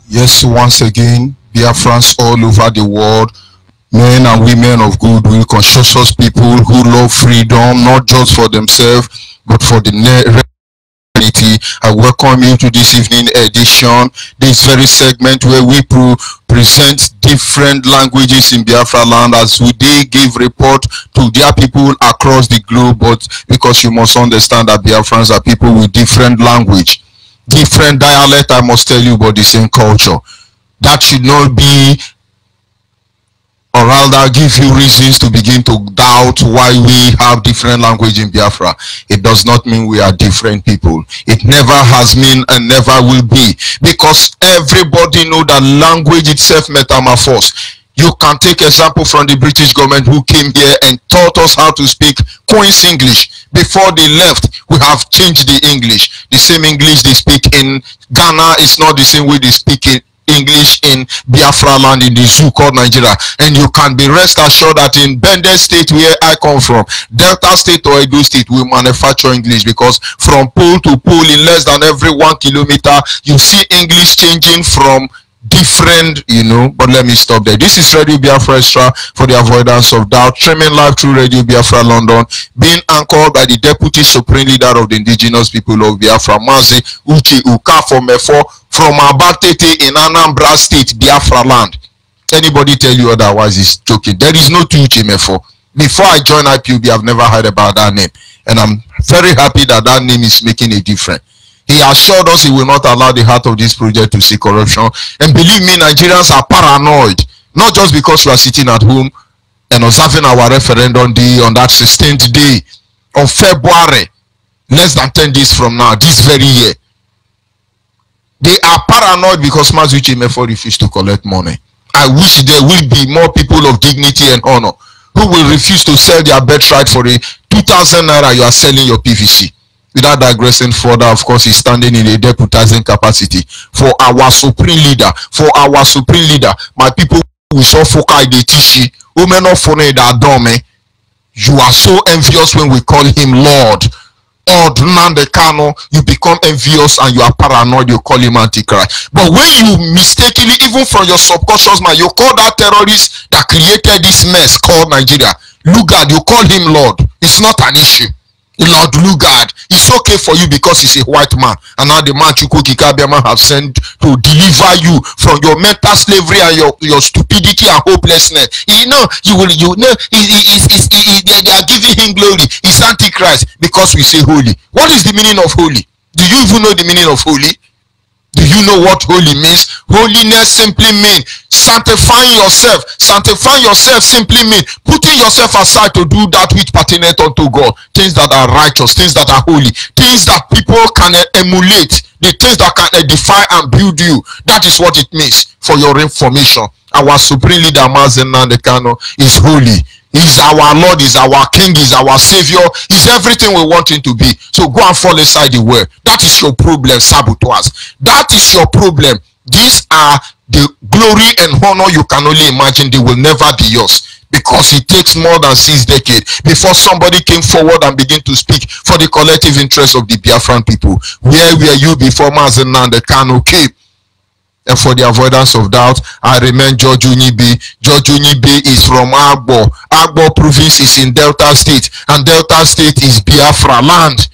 Yes, once again, Biafrans all over the world, men and women of goodwill, conscientious people who love freedom, not just for themselves, but for the community. I welcome you to this evening edition, this very segment where we present different languages in Biafra land, as they give report to their people across the globe. But because you must understand that Biafrans are people with different language, different dialect, I must tell you, but the same culture. That should not be, or rather give you reasons to begin to doubt why we have different language in Biafra. It does not mean we are different people. It never has been and never will be, because everybody know that language itself metamorphoses. You can take example from the British government who came here and taught us how to speak Queen's English. Before they left, we have changed the English. The same English they speak in Ghana is not the same way they speak in English in Biafra land, in the zoo called Nigeria. And you can be rest assured that in Bende State, where I come from, Delta State or Edo State, we manufacture English, because from pole to pole in less than every 1 kilometer, you see English changing from different, you know. But let me stop there. This is Radio Biafra Extra, for the avoidance of doubt, streaming live through Radio Biafra London, being anchored by the Deputy Supreme Leader of the Indigenous People of Biafra, Mazi Uche Ukafo from Abatete in Anambra State, Biafra land. Anybody tell you otherwise is joking. There is no Uche Mefo. Before I joined IPOB, I've never heard about that name, and I'm very happy that that name is making a difference. He assured us he will not allow the heart of this project to see corruption. And believe me, Nigerians are paranoid. Not just because we are sitting at home and observing our referendum day on that 16th day of February, less than 10 days from now, this very year. They are paranoid because Mazuchi Mefo refused to collect money. I wish there will be more people of dignity and honor who will refuse to sell their birthright for a 2,000 naira you are selling your PVC. Without digressing further, of course, he's standing in a deputizing capacity for our supreme leader. For our supreme leader, my people, we saw Fokai de Tishi, you are so envious when we call him Lord. You become envious and you are paranoid, you call him Antichrist. But when you mistakenly, even from your subconscious mind, you call that terrorist that created this mess called Nigeria Lugard, you call him Lord. It's not an issue. Lord Lugard, it's okay for you because he's a white man, and now the man Chukwuka Abiama have sent to deliver you from your mental slavery and your stupidity and hopelessness. They are giving him glory. It's Antichrist because we say holy. What is the meaning of holy? Do you even know the meaning of holy? Do you know what holy means? Holiness simply means sanctifying yourself. Sanctifying yourself simply means putting yourself aside to do that which pertaineth unto God. Things that are righteous, things that are holy, things that people can emulate, the things that can edify and build you. That is what it means. For your information, our supreme leader Mazen Nandekano is holy. He's our Lord, he's our King, he's our Savior, he's everything we want him to be. So go and fall inside the word. That is your problem, saboteurs. That is your problem. These are the glory and honor you can only imagine. They will never be yours, because it takes more than 6 decades before somebody came forward and began to speak for the collective interest of the Biafran people. Where were you before Mazen Nandekano came? And for the avoidance of doubt, I remain George Unibe. George Unibe is from Agbo. Agbo province is in Delta State, and Delta State is Biafra land.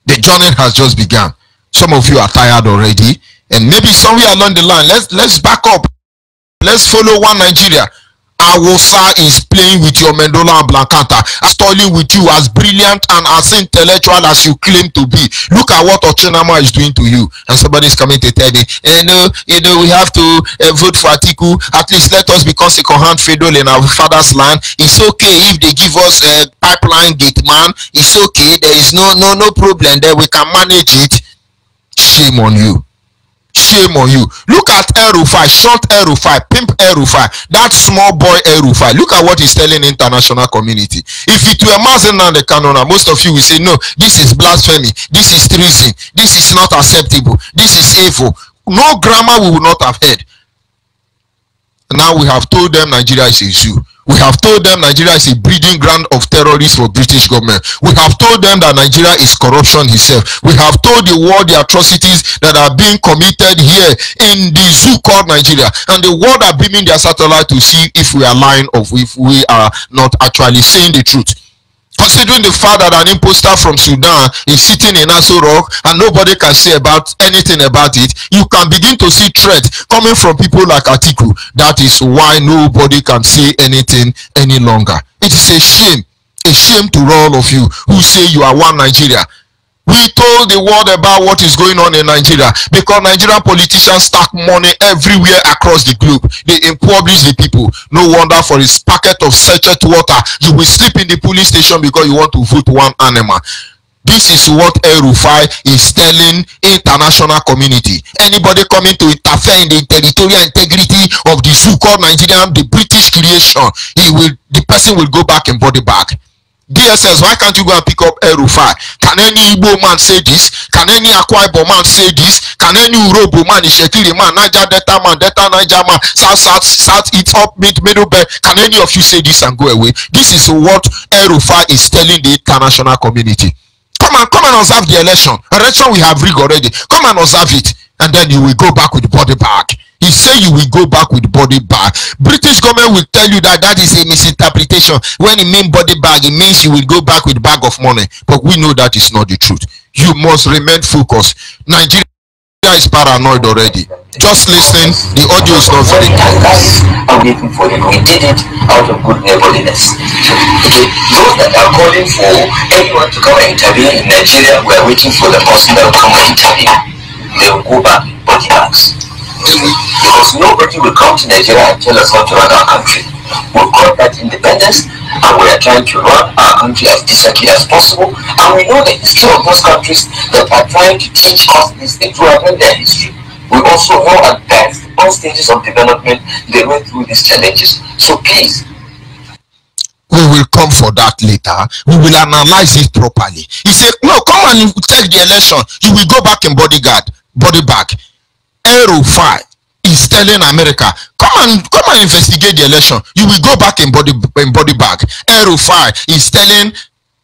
The journey has just begun. Some of you are tired already, and maybe somewhere along the line, let's back up. Let's follow one Nigeria. Awosa is playing with your Mendola and Blancanta, toiling with you, as brilliant and as intellectual as you claim to be. Look at what Ochenama is doing to you, and somebody is coming to tell me, we have to vote for Atiku. At least let us become second-hand feudal in our father's land. It's okay if they give us a pipeline gate man. It's okay. There is no problem there. We can manage it. Shame on you. Shame on you. Look at El-Rufai, short El-Rufai, pimp El-Rufai, that small boy El-Rufai. Look at what he's telling the international community. If it were Mazen Nandekano, most of you will say, no, this is blasphemy, this is treason, this is not acceptable, this is evil. No grammar we will not have heard. Now we have told them Nigeria is a zoo. We have told them Nigeria is a breeding ground of terrorists for British government. We have told them that Nigeria is corruption itself. We have told the world the atrocities that are being committed here in the zoo called Nigeria. And the world are beaming their satellite to see if we are lying or if we are not actually saying the truth. Considering the fact that an imposter from Sudan is sitting in Aso Rock and nobody can say about anything about it, you can begin to see threats coming from people like Atiku. That is why nobody can say anything any longer. It is a shame to all of you who say you are one Nigeria. We told the world about what is going on in Nigeria because Nigerian politicians stack money everywhere across the globe. They impoverish the people. No wonder for his packet of sachet water, you will sleep in the police station because you want to vote one animal. This is what El-Rufai is telling international community. Anybody coming to interfere in the territorial integrity of the zoo called Nigeria, the British creation, the person will go back and body bag. DSS, why can't you go and pick up El-Rufai? Can any Igbo man say this? Can any Akwa Ibom man say this? Can any Urobo man, Ishekiri man, Niger Delta man, Delta Niger man, South Ipob, Middle Belt? Can any of you say this and go away? This is what El-Rufai is telling the international community. Come and observe the election. Election we have rigged already. Come and observe it, and then you will go back with body bag. He say you will go back with body bag. British government will tell you that that is a misinterpretation. When it means body bag, it means you will go back with bag of money. But we know that is not the truth. You must remain focused. Nigeria is paranoid already. Just listen. The audio is not very clear. I'm waiting for them. We did it out of good neighborliness. Okay, those that are calling for anyone to come and intervene in Nigeria, we are waiting for the person that will come and intervene. They will go back in body bags. Because nobody will come to Nigeria and tell us how to run our country. We've got that independence and we are trying to run our country as decently as possible. And we know the history of those countries that are trying to teach us these things. We have read their history. We also know at all stages of development they went through these challenges. So please, we will come for that later. We will analyze it properly. He said, no, come and check the election. You will go back in body bag. El-Rufai is telling America, come and investigate the election. You will go back in body bag. El-Rufai is telling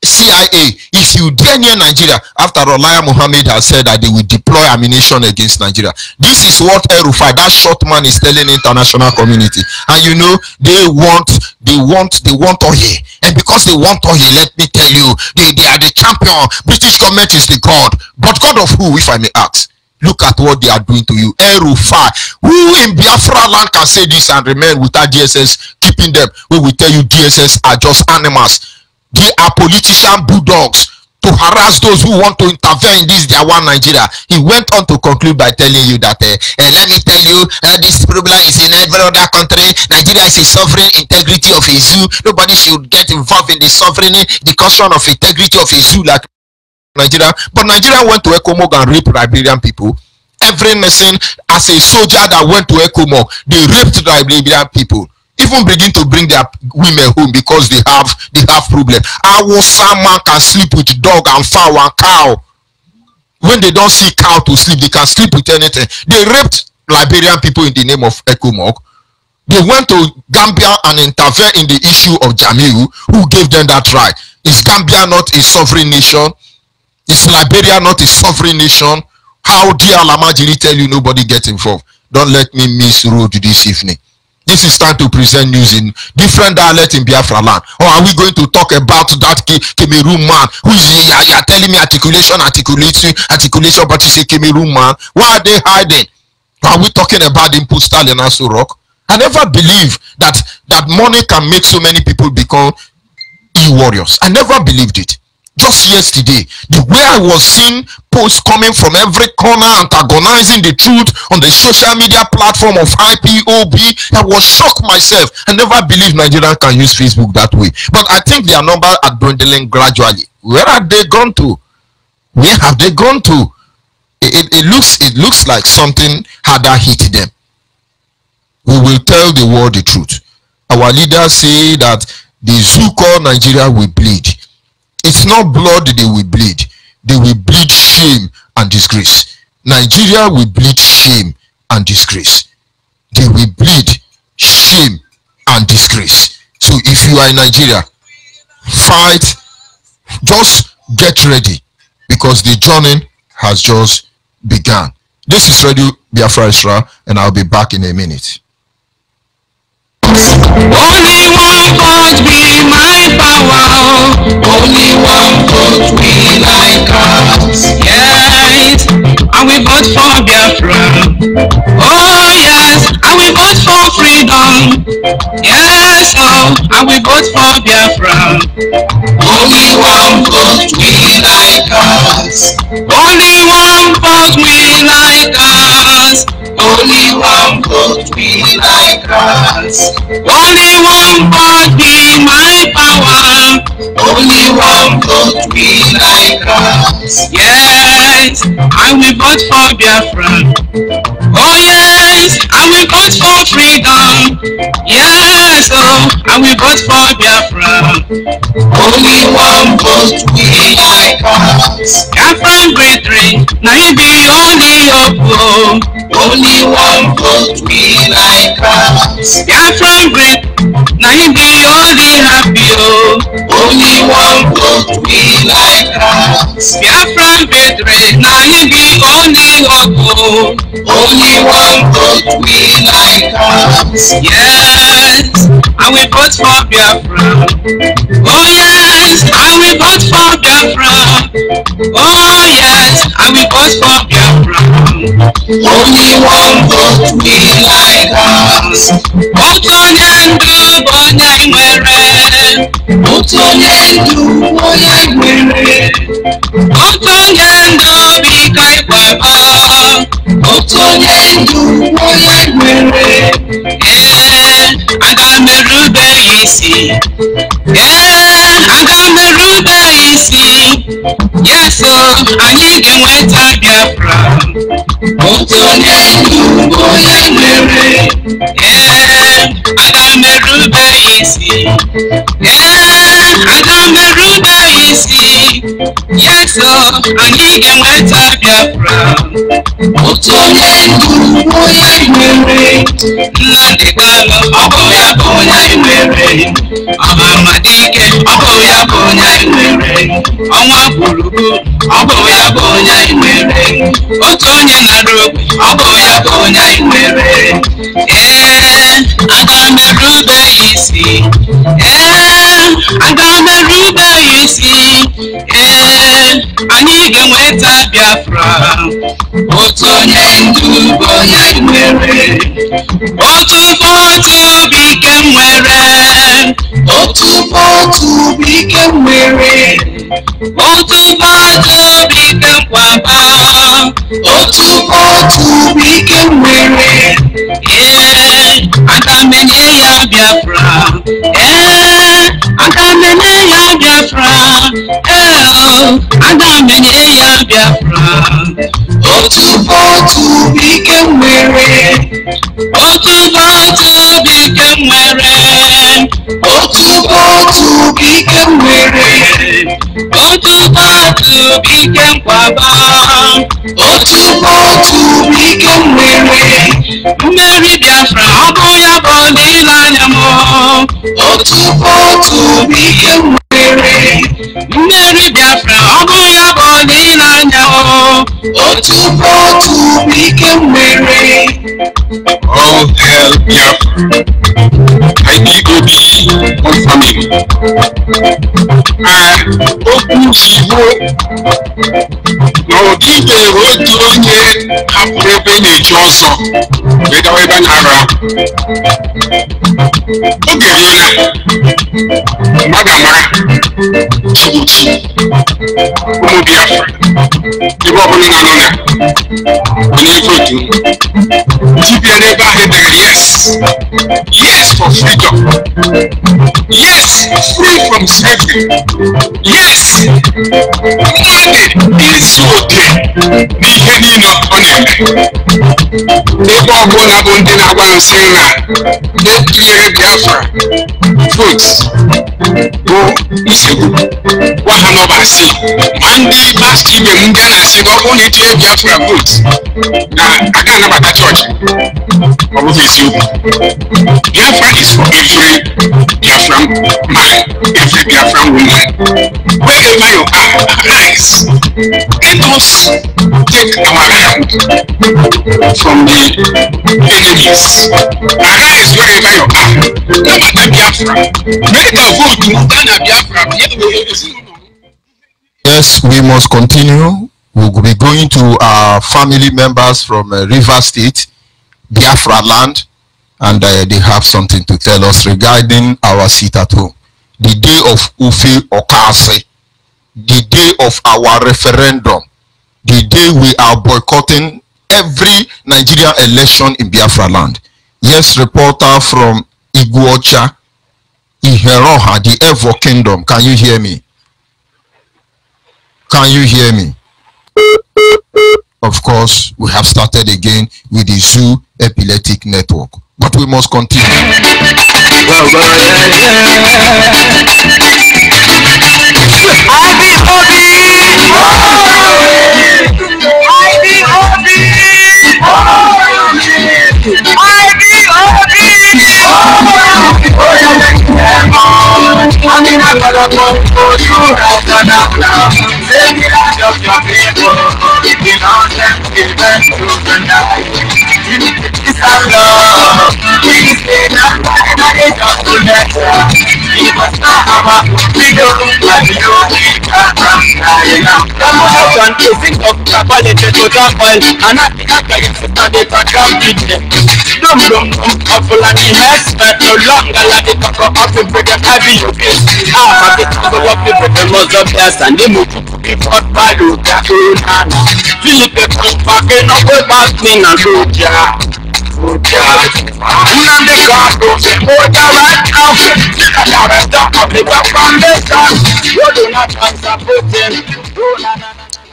CIA, if you dare near Nigeria, after Olaya Mohammed has said that they will deploy ammunition against Nigeria. This is what El-Rufai, that short man, is telling international community. And you know, they want oil. And because they want oil, let me tell you, they are the champion. British government is the God. But God of who, if I may ask? Look at what they are doing to you. El-Rufai, who in Biafra land can say this and remain without DSS keeping them? We will tell you DSS are just animals. They are politician bulldogs to harass those who want to intervene in this their one Nigeria. He went on to conclude by telling you that let me tell you, this problem is in every other country. Nigeria is a sovereign integrity of a zoo. Nobody should get involved in the sovereignty, the caution of integrity of a zoo like Nigeria. But Nigeria went to Ekomog and raped Liberian people. Every nation, as a soldier that went to Ekomog, they raped Liberian people. Even begin to bring their women home because they have problem. Our man can sleep with dog and fowl and cow. When they don't see cow to sleep, they can sleep with anything. They raped Liberian people in the name of Ekomog. They went to Gambia and intervened in the issue of Jamiu, who gave them that right. Is Gambia not a sovereign nation? Is Liberia not a sovereign nation? How dare Alamajiri tell you nobody gets involved? Don't let me miss road this evening. This is time to present news in different dialect in Biafra land. Or are we going to talk about that Cameroon man who is you're telling me articulation, but he's a Cameroon man? Why are they hiding? Are we talking about the imposter in Aso Rock? I never believed that money can make so many people become e-warriors. I never believed it. Just yesterday, the way I was seeing posts coming from every corner antagonizing the truth on the social media platform of IPOB, I was shocked myself. I never believed Nigerians can use Facebook that way. But I think their numbers are dwindling gradually. Where have they gone to? Where have they gone to? It looks like something harder hit them. We will tell the world the truth. Our leaders say that the zoo called Nigeria will bleed. It's not blood they will bleed. They will bleed shame and disgrace. Nigeria will bleed shame and disgrace. They will bleed shame. you are in Nigeria, fight, just get ready, because the journey has just begun. This is Radio Biafra Israel, and I'll be back in a minute. Only one vote be my power. Only one vote we like us. Yes, and we vote for Biafra. Oh yes, and we vote for freedom. Yes, oh, and we vote for Biafra. Only one vote we like us. Only one vote we like us. Only one vote we like us. Only one vote be my power. Only one vote we like us. Yes, I will vote for Biafra. Oh yes, I will vote for freedom. Yes, oh, I will vote for Biafra. Only one vote we like us. Biafran brethren, now you be only hope. Only one vote we like us. Biafran brethren, now you be only happy. Only one vote we like us. Biafran brethren, now you be only hope. Only one vote we like us. Yes, I will vote for Biafra. Oh yes, I will vote for Biafra. Oh yes, I will vote for Biafra. Only one vote we like us. Otonyendu bonye nwere. Otonyendu bonye nwere. Otonyendu bika Ipob. Otonyendu bonye nwere. Aga merube isi. Aga merube isi. Yes, anyị ga-enweta Biafra. Otonyendu bonye nwere. Aga merube isi. Aga merube isi. Yes, anyị ga-enweta Biafra. Otonyendu bonye nwere. Nnamdi Kanu, ọ bụ ya bụ onye anyị nwere. Ọhamadike, ọ bụ ya bụ onye anyị nwere. Ọnwa gburugburu, ọ bụ ya bụ onye anyị nwere. Otu onye nara ogbe, ọ bụ ya bụ onye anyị nwere. Aga m erube isi. Aga m erube isi. Anyị ga-enweta Biafra. Otu onye ndu bụ onye anyị nwere. Otu votu bụ ike m nwere. Otu votu bụ ike m nwere. Otu votu bụ ike nkwaba. Otu votu bụ ike m nwere. Aga m enye ya Biafra. Aga m enye ya Biafra. Aga m enye ya Biafra. Otu votu bụ ike m nwere. Otu votu bụ ike m nwere. Otu votu bụ ike m nwere. Otu votu bụ ike nkwaba. Otu votu bụ ike m nwere. Mmeri Biafra, ọ bụ ya bụ olileanya m. Otu votu bụ ike m nwere. Mmeri Biafra, ọ bụ ya bụ olileanya m. Otu votu bụ ike m nwere. All hail Biafra. Ipob, one family. Okwu Igbo na ọdịbe otu onye hapụrụ ebe na-eji ọsọ wee gawa ebe na-ara. Oge eruola mmadụ amara Chibuchi ụmụ Biafra ebe ọbụla na-anọ na onye votu jibia n'ebe ahụ dere yes for freedom, yes free from slavery, yes mmadụ izu oke n'ihe niile ọ ebe ọbụla bụ ndị na-agwa nsị na na-etụnyere Biafra votes bụ nsogbu gwa ha n'ọbasi ma ndị pastọ ibe m ndị a na-asị na ọ bụrụ na itinye Biafra votes na aga anabata chọọchị ọ bụghị eziokwu. Biafra is for every Biafran man, every Biafran woman. Wherever you are, arise. Let us take our hand from the enemies. Arise wherever you are. No matter Biafra. Make a vote to Ghana Biafra. Yes, we must continue. We'll be going to our family members from River State, Biafra land, and they have something to tell us regarding our seat at home. The day of Ufe Okase, the day of our referendum, the day we are boycotting every Nigerian election in Biafra land. Yes, reporter from Iguocha, Iheroha, the Evo Kingdom. Can you hear me? Can you hear me? Of course, we have started again with the Zoo Epileptic Network, but we must continue.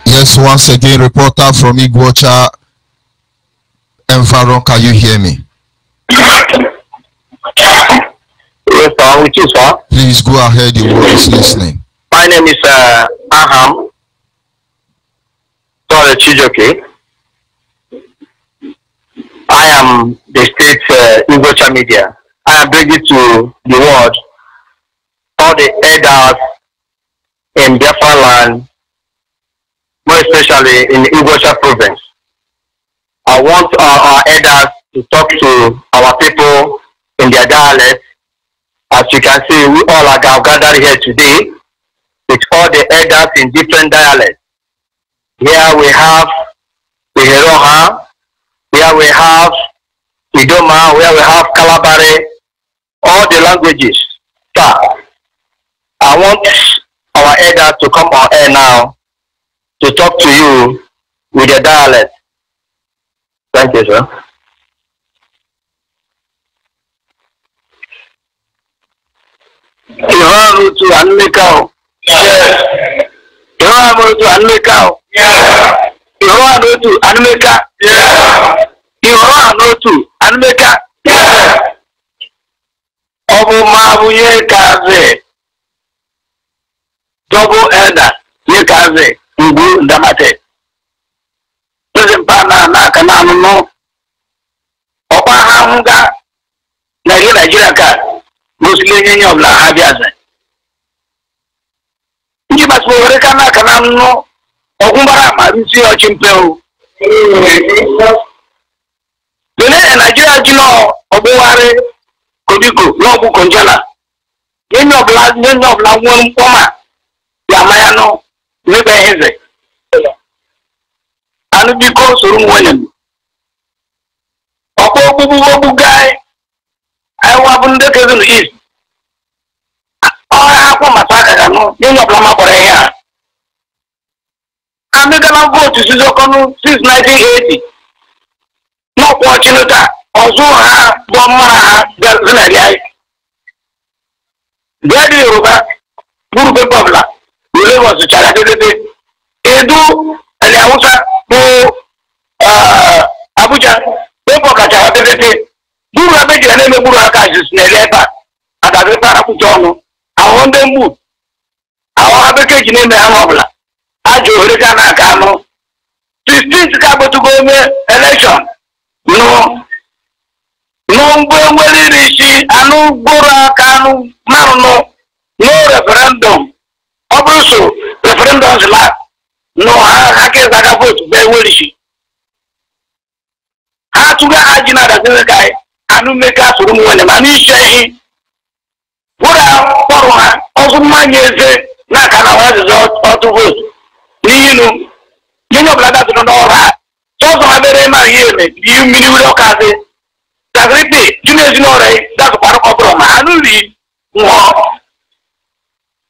Yes, once again, reporter from Iguacha, Environ, can you hear me? Yes, sir, with you, sir. Please go ahead, the world is listening. My name is Aham. Sorry, Chijoke. I am the state Iguacha media. I am bringing to the world all the elders in Biafra land, more especially in Iguacha province. I want our elders to talk to our people in their dialect. As you can see, we all are gathered here today with all the elders in different dialects. Here we have the Heroha, here we have Idoma, where we have Kalabare, all the languages. Sir, I want our elders to come on air now to talk to you with the dialect. Thank you, sir. You want to Anmikao? Yes. You want to Anmikao? Yes. You want to Anmika? Yes. You want to Anmika? Yes. Obu Mabuye Kaze. Double elder, Yekaze, Ugu, Damate. President Pana, Nakanano, Opa Hamunga, Nigeria, Muslim of La Habiaza. You must be very Kanano, Ogumbara, Marusi or Chimpeo. The Nigeria Gino, Obuare, Kodiko, Nobu Conjala. Name of La one Poma. Yamayano, River Heze. And because of William. Opo guy, I want to get in East. I have a massacre, no, you know, Lama Korea. I'm going to vote to Suzokono since 1980. Not watching that, also have Bomara, Gazaria. Daddy Yoruba, Guru Babla. Was a child. Edu and Hausa who aka jisi na-eleba adabere parakwụcha ọnụ ahụ ndị mgbu ahụ ha bekee ji na-eme ha ọbụla ajọ ohere ga na-aka anụ 16 ka gbatugo ome elekshọn nụ mgbe nwere iri isi anụ gboro aka anụ marụnụ no referendum ọ bụrụ so referendum zila nụ ha kezaga votu bụ enwere isi ha tụga ha ji na-adazire ka anụ mmeke asụrụ m nwere ma n'iche ihe bụrụ kpọrọ ha ọzọ mmanya eze n'aka na wazizi ọtụ votu n'ilu ihe ọbụla datụrụ n'ọrụ ha sọzọ ha mere ma ihe eme ihe mmiri were ọkazi gaziripi ji na ezinụlọ ya datụkwara ọbụrụ ma anụ ri nwụọ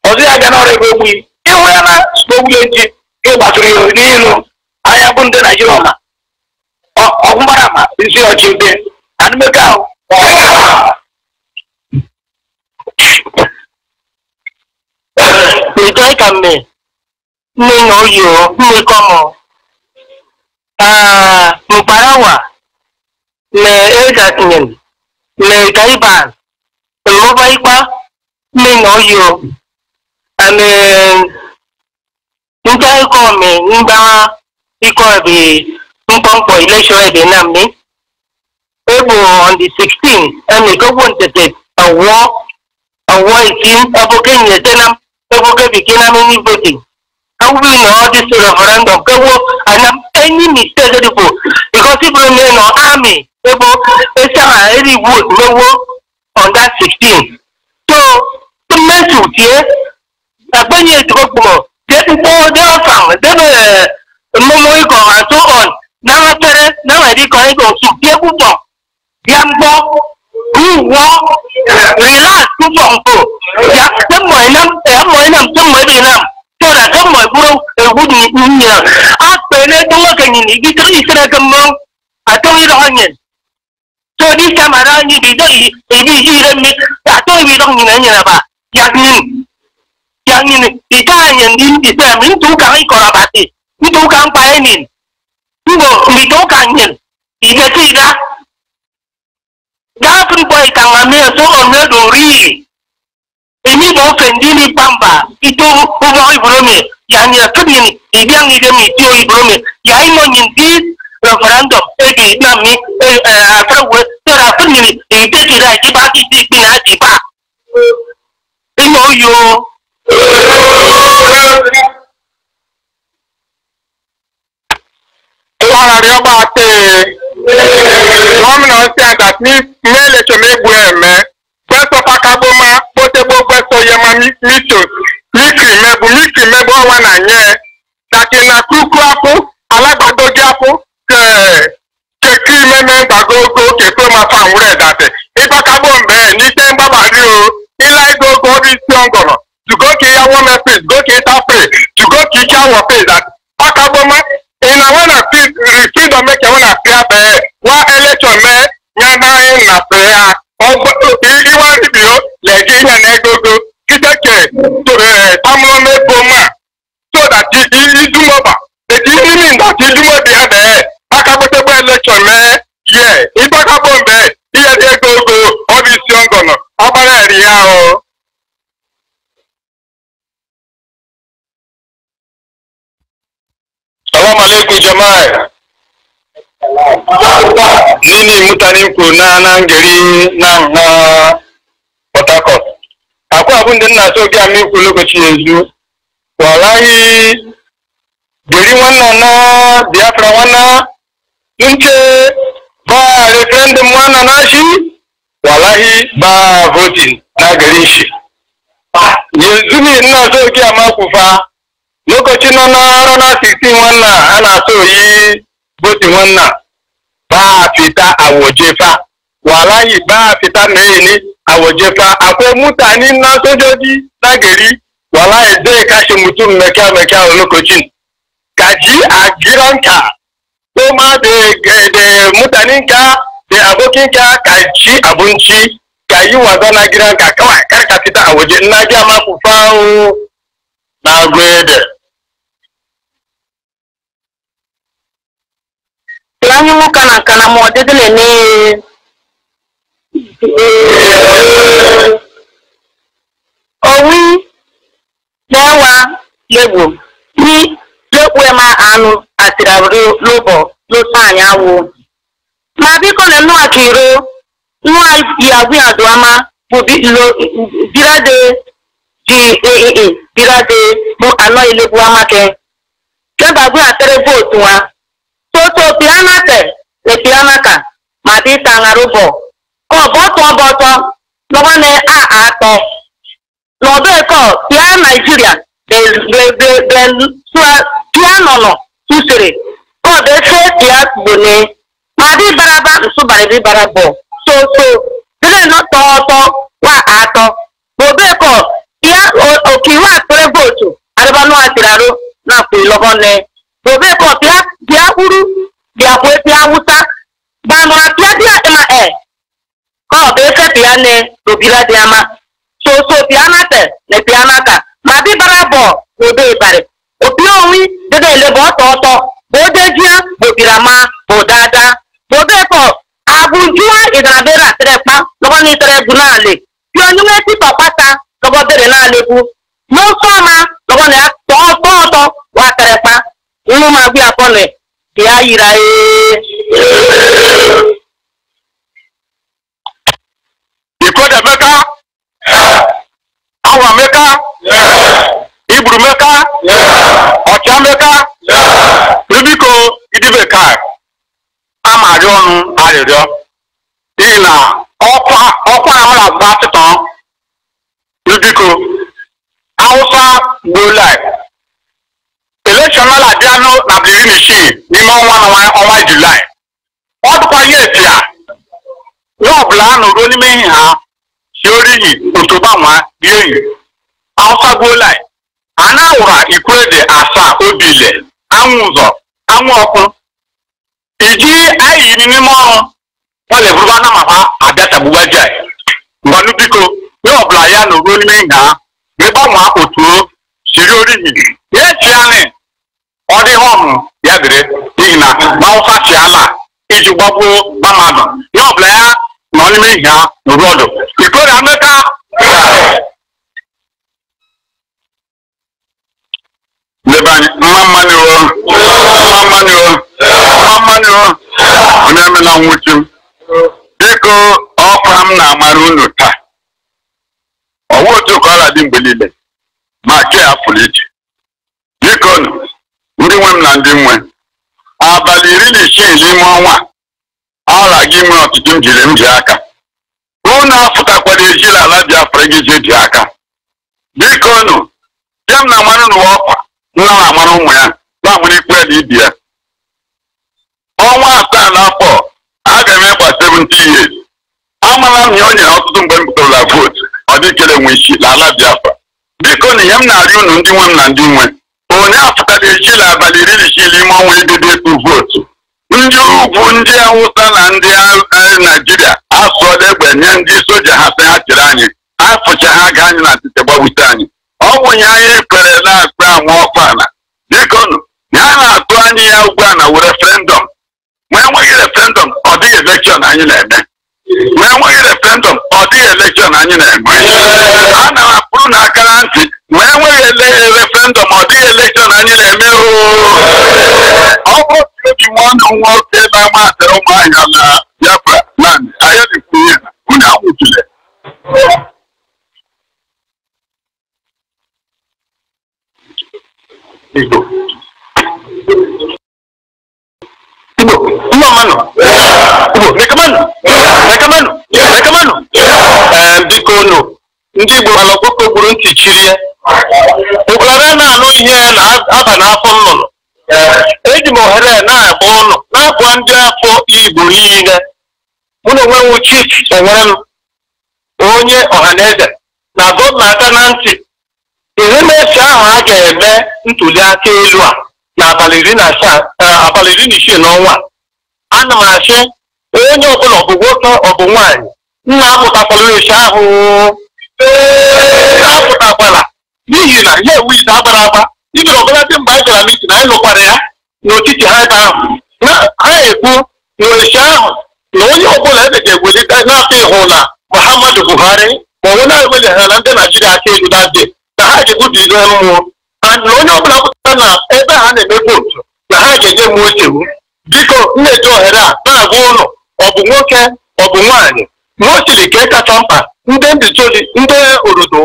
ọzọ ya bịa n'ọrụ ebe ogbu ịhụ ya na ogbule ji ka gbasiri ya n'ilu anya bụ ndị Naijiria ọma ọgwụmara ma isi ọchị mbe anụmeke ahụ Ìjọ́ ìkànnì nínú oyè mmekọmọ mùpàráwà lè ẹ̀dàtìyàn lè gàíbàn ìmọ̀bá ipá nínú oyè àmì ìjọ́ ìkọ̀mì ńgbà ikọ̀ ẹ̀bì mpọ̀mpọ̀ election ẹ̀bì náà mi ebo on the 16 ẹ̀mì gbogbo ntẹ̀tẹ̀ ọwọ́ ìkí ẹbùkẹ́ ìyẹ̀tẹ́nàm ẹbùkẹ́ bìkínà mini voting. How we know this referendum? And any mistake because if we know army, any wood no on that 16. So the message here, when you talk about they are and so on. Now I think I go to people. Yambo, who walk, relax, who walk, so that some my bro would need after let them look in it, I told you onion. So this time around you be me, I told you don't need any about young Italian in the term into Kankorabati, into Kampanin. You know, we don't onion. You can see that. That boy can make so on the real. Ini mau sendiri pamba itu umur ibrome yang ya kini yang ide miti ibrome yang mau nyinti referendum di nami apa terakhir ini itu tidak dibagi di pinati pak ini yo Wala ri ọba ate gómìnà ṣe àdàtí mẹ́lẹ̀ tó mẹ́gbọ́ ẹ̀mẹ́ gbẹ́sọ̀ pakaboma kpọ́tẹ́gbó gbẹ́sọ̀ yẹma mikiri mẹ́bù ọwa na nye dàkì na kúkú apụ alágbàdógí apụ kekiri mẹ́mẹ́ gbàgógó kekwe ma fa nwúrẹ̀ dàtẹ̀ ịgbakagbo mbẹ n'ite mgbabari o ịla igogo obi isi ọngọrọ jugo ka ya wọme pis go ka ịta pre jugo ka ike awọ pis dàtẹ̀ pakaboma ina wana freedom make wana pia be wa election me nyana na pia ogbo iwa ribio legi nya na egogo kiteke to tamuno me boma so that idumoba the mean that idumo be ade akabote bo election me ye ibaka bombe iye egogo obi si ongono obara ri ya o. Salamu alaikum jama'a. Nini mutanen ku na gari nan na Port Harcourt. Akwai abin da ina so ga muku lokaci yanzu. Wallahi gari wannan na Biafra wannan mun ce ba referendum wannan nashi wallahi ba voting na garin shi. Yanzu ne ina so ga maku fa lokacin na rana 16 wannan ana so yi voting wannan ba a fita a waje fa wallahi ba a fita ne a waje fa akwai mutane na sojoji na gari wallahi zai kashe mutum mai kyau lokacin kaji a gidanka ko ma da mutanenka da abokinka ka ci abinci ka yi wasa na gidanka kawai kar ka fita a waje ina ga maku fawo na gode. Lanyi muka na kana mo dedele ne Owi Newa Lebu ni Lokwema Anu Atirabu Lobo Losanyawo. Mabiko no Akiro no Yawi Adwama Birade Birade Mo Anoi Lebuamake. Kebabu Atere vote one. So pianate le pianaka Madita Narubo. Ko bottom no one ato. No be ko pia Nigeria the piano no susere. Ko de se pia bone. Madi baraba nso bari barabo. So they no to wa ato. Bo be ko pia okiwa tere vote. Areba no atiraro na pe lobone. Bo be ko pia uru dia kwe pia wuta. Ba no pia ema ko be se pia ne do bila diama. So pianate le pianaka. Madi barabo no be bare. Obi onwi de le bo to. Bo dejia bo birama bo dada. Bo be ko abunjua idabera trepa no ni tribunale. Pi onwe ti papata ko bo bere na lebu. No soma no ni to wa trepa. Unu ma bi apole. Ya ira Ikoda meka Awa meka Ibru meka Ocha meka Rubiko idibeka Amarionu aririo Ina Okwa amala batiton Rubiko Hausa Golai Election ala diano na Birinishi Nima ọnwa July Ọdụkwa yes ya N'ọbụla anụrụ n'ime ihe ha si orihi otoba nwa dị enyi Hausa Golai ana ụra Ikwede asaa obile anwụ ụzọ anwụ ọkụ iji ayi n'ime ọrụ wale bụrụba na mama abịatagbuwa jai ngwanụ biko n'ọbụla ya nụrụ n'ime ihe ha gbanwa otu siri orihi ya echi anyị ọ dị ọmụ ya dịrị n'ihi na Hausa chi ala iji gbagbuo mmadụ n'ọbụla ya nọ n'ime ihe ha nụrụ ọdụ Ikore Ameka lebani mmammanụ onye emela nwuchu biko ọkwa m na-amara unu taa ọwụ otu ka ọla dị mgbe niile ma ke ya pụrụ iche biko ndị nwe m na ndị nwe abalị 16 n'ime ọnwa ọla gị nwere ọtụtụ m ji aka unu afụtakwara ejiri ala Biafra gị ji aka biko jem na amara n'ụwa ọkwa nna na amara ụmụ ya na amara ikpe na ibi ya ọnwa asaa n'afọ a ga-eme kwa 70 years amara m ya o nyere ọtụtụ mgbe m pụtara vootu ọ dị kele nwe isi n'ala Biafra biko na ihe m na-arịọ unu ndị nwe m na ndị nwe onye afụtara ejiri abalị 16 n'ime ọnwa ibido ịtụ vootu ndị ugwu ndị Hausa na ndị Naijiria asụọla egbe nye ndị soja ha sị ha chere anyị afụcha ha ga anyị na ntịtị gbagbute anyị ọ bụ nye anyị kwere na-akpa anwa ọkụ ala biko ya na-atụ anyị ya ugbu a na referendum ma enweghị referendum ọ dịghị elekshọn anyị na-eme ma enweghị referendum ọ dịghị elekshọn anyị na-eme a na m apụrụ na aka na ntị ma enweghị referendum ọ dịghị elekshọn anyị na-eme ọ bụrụ obi nwanne nwoke na-amasịrị ụmụahịa na Biafra land anyị na-ekwu ihe unu anwụchile Igbo biko ndị Igbo ala ọkpụkpọ gburu ntị chirie ụkpara na-anụ ihe na-aba n'afọ nnụnụ eji m ohere na-abụ ụnụ na-abụ ndị afọ Igbo niile mụ na onwe m chief enwere m onye ọhaneze na gọọmenti na ntị ihe na-eche ahụ a ga-eme ntuli aka elu a n'abalị 16 n'ọnwa ana m asị onye ọbụla ọ bụ nwoke ọ bụ nwaanyị nna apụtakwala echi ahụ apụtakwala n'ihi na ya ewu ite agbara agba ibere ọbụla dị mgbe anyị gara mitin anyị lụkwara ya n'etiti ha ebe ahụ ha ekwu na echi ahụ na onye ọbụla ede ga-ewelite n'afọ ịhụ na Muhammadu Buhari ma onye na-eweli ha na ndị Naijiria aka elu dade na ha ga-egbutu ihe mmụọ na onye ọbụla pụtara na ebe ha na-eme vootu na ha ga-enye m ochewu. Biko nna-eji ohere a na-agwa ụlọ ọ bụ nwoke ọ bụ nwaanyị ma o siri ka kacha mkpa ndị orodo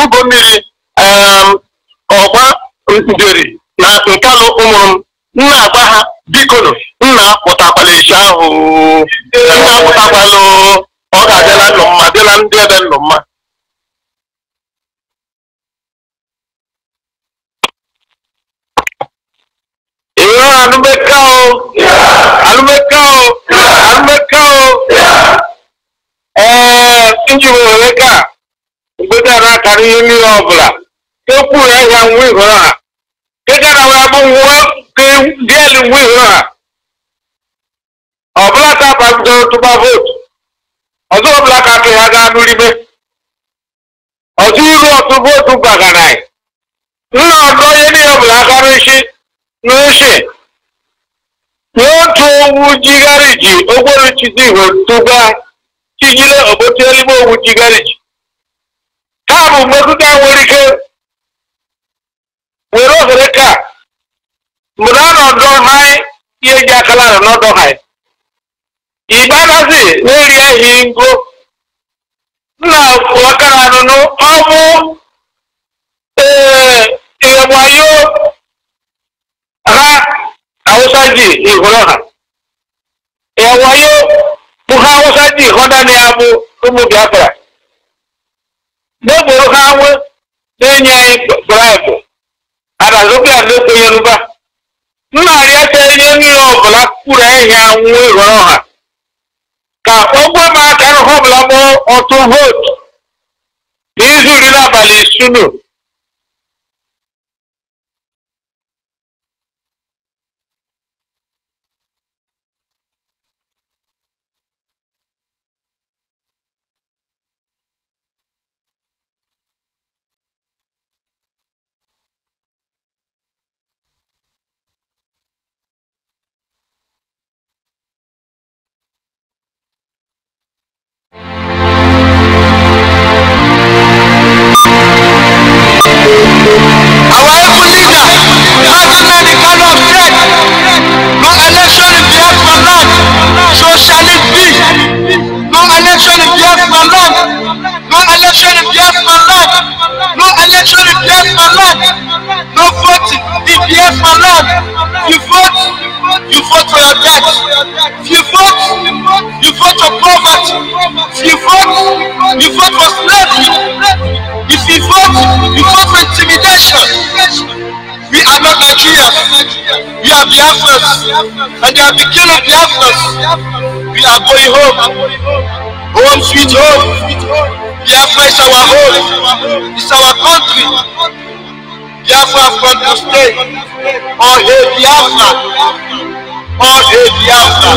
ụgọ mmiri ọgba nderi na nkanụ ụmụrụ m na-agba ha biko nna pụtakwala echi ahụ nna pụtakwalụ ọ ga-adịla ndụ mma dịla ndị ebe ndụ mma. Nji were ka mgbede na-akara ihe mmiri ọbụla ekwuru ahịa nwa ihụrụ ha kekara wee bụ nwa gelu nwa ihụrụ ha ọbụla ka bidoro tụba vootu ọzọ ọbụla ka aka ha gaa n'uribe ọzọ iru ọtụ vootu gbagara nna ọdụ onye niile ọbụla akara isi n'uche n'otu owu jighariji ogbolu chizi ihu tụba chijile obodo eluigwe owu jighariji ka bụ mmetụta nwere ike were ohere ka mgbe a nọdụ ha ihe ji akala na n'ọdụ ha igbe anazi na-eri ehi ngo nna wakara anụnụ ọmụ ịgbayo ha Hausa ji ihụrụ ha ịgbayo bụ ha Hausa ji hụda na ya bụ ụmụ Biafra n'egboro ha nwe na-enye anyị braịbụ adazụbịa na-ekwenye n'ụba nnarị aka enye mmiri ọbụla kwuru ahịa anwụ ịghọrọ ha ka ụgwọ m aka ahụ ọbụla bụ ọtụ vootu n'izu iri n'abalị isunu you vote for your debt. You vote for poverty. You vote for slavery. If you vote for intimidation. We are not Nigerians. We are Biafrans. And they are the killing Biafrans. We are going home. Home sweet home. Biafra is our home. It's our country. Biafra have come to stay. All hail Biafra. All hail Biafra.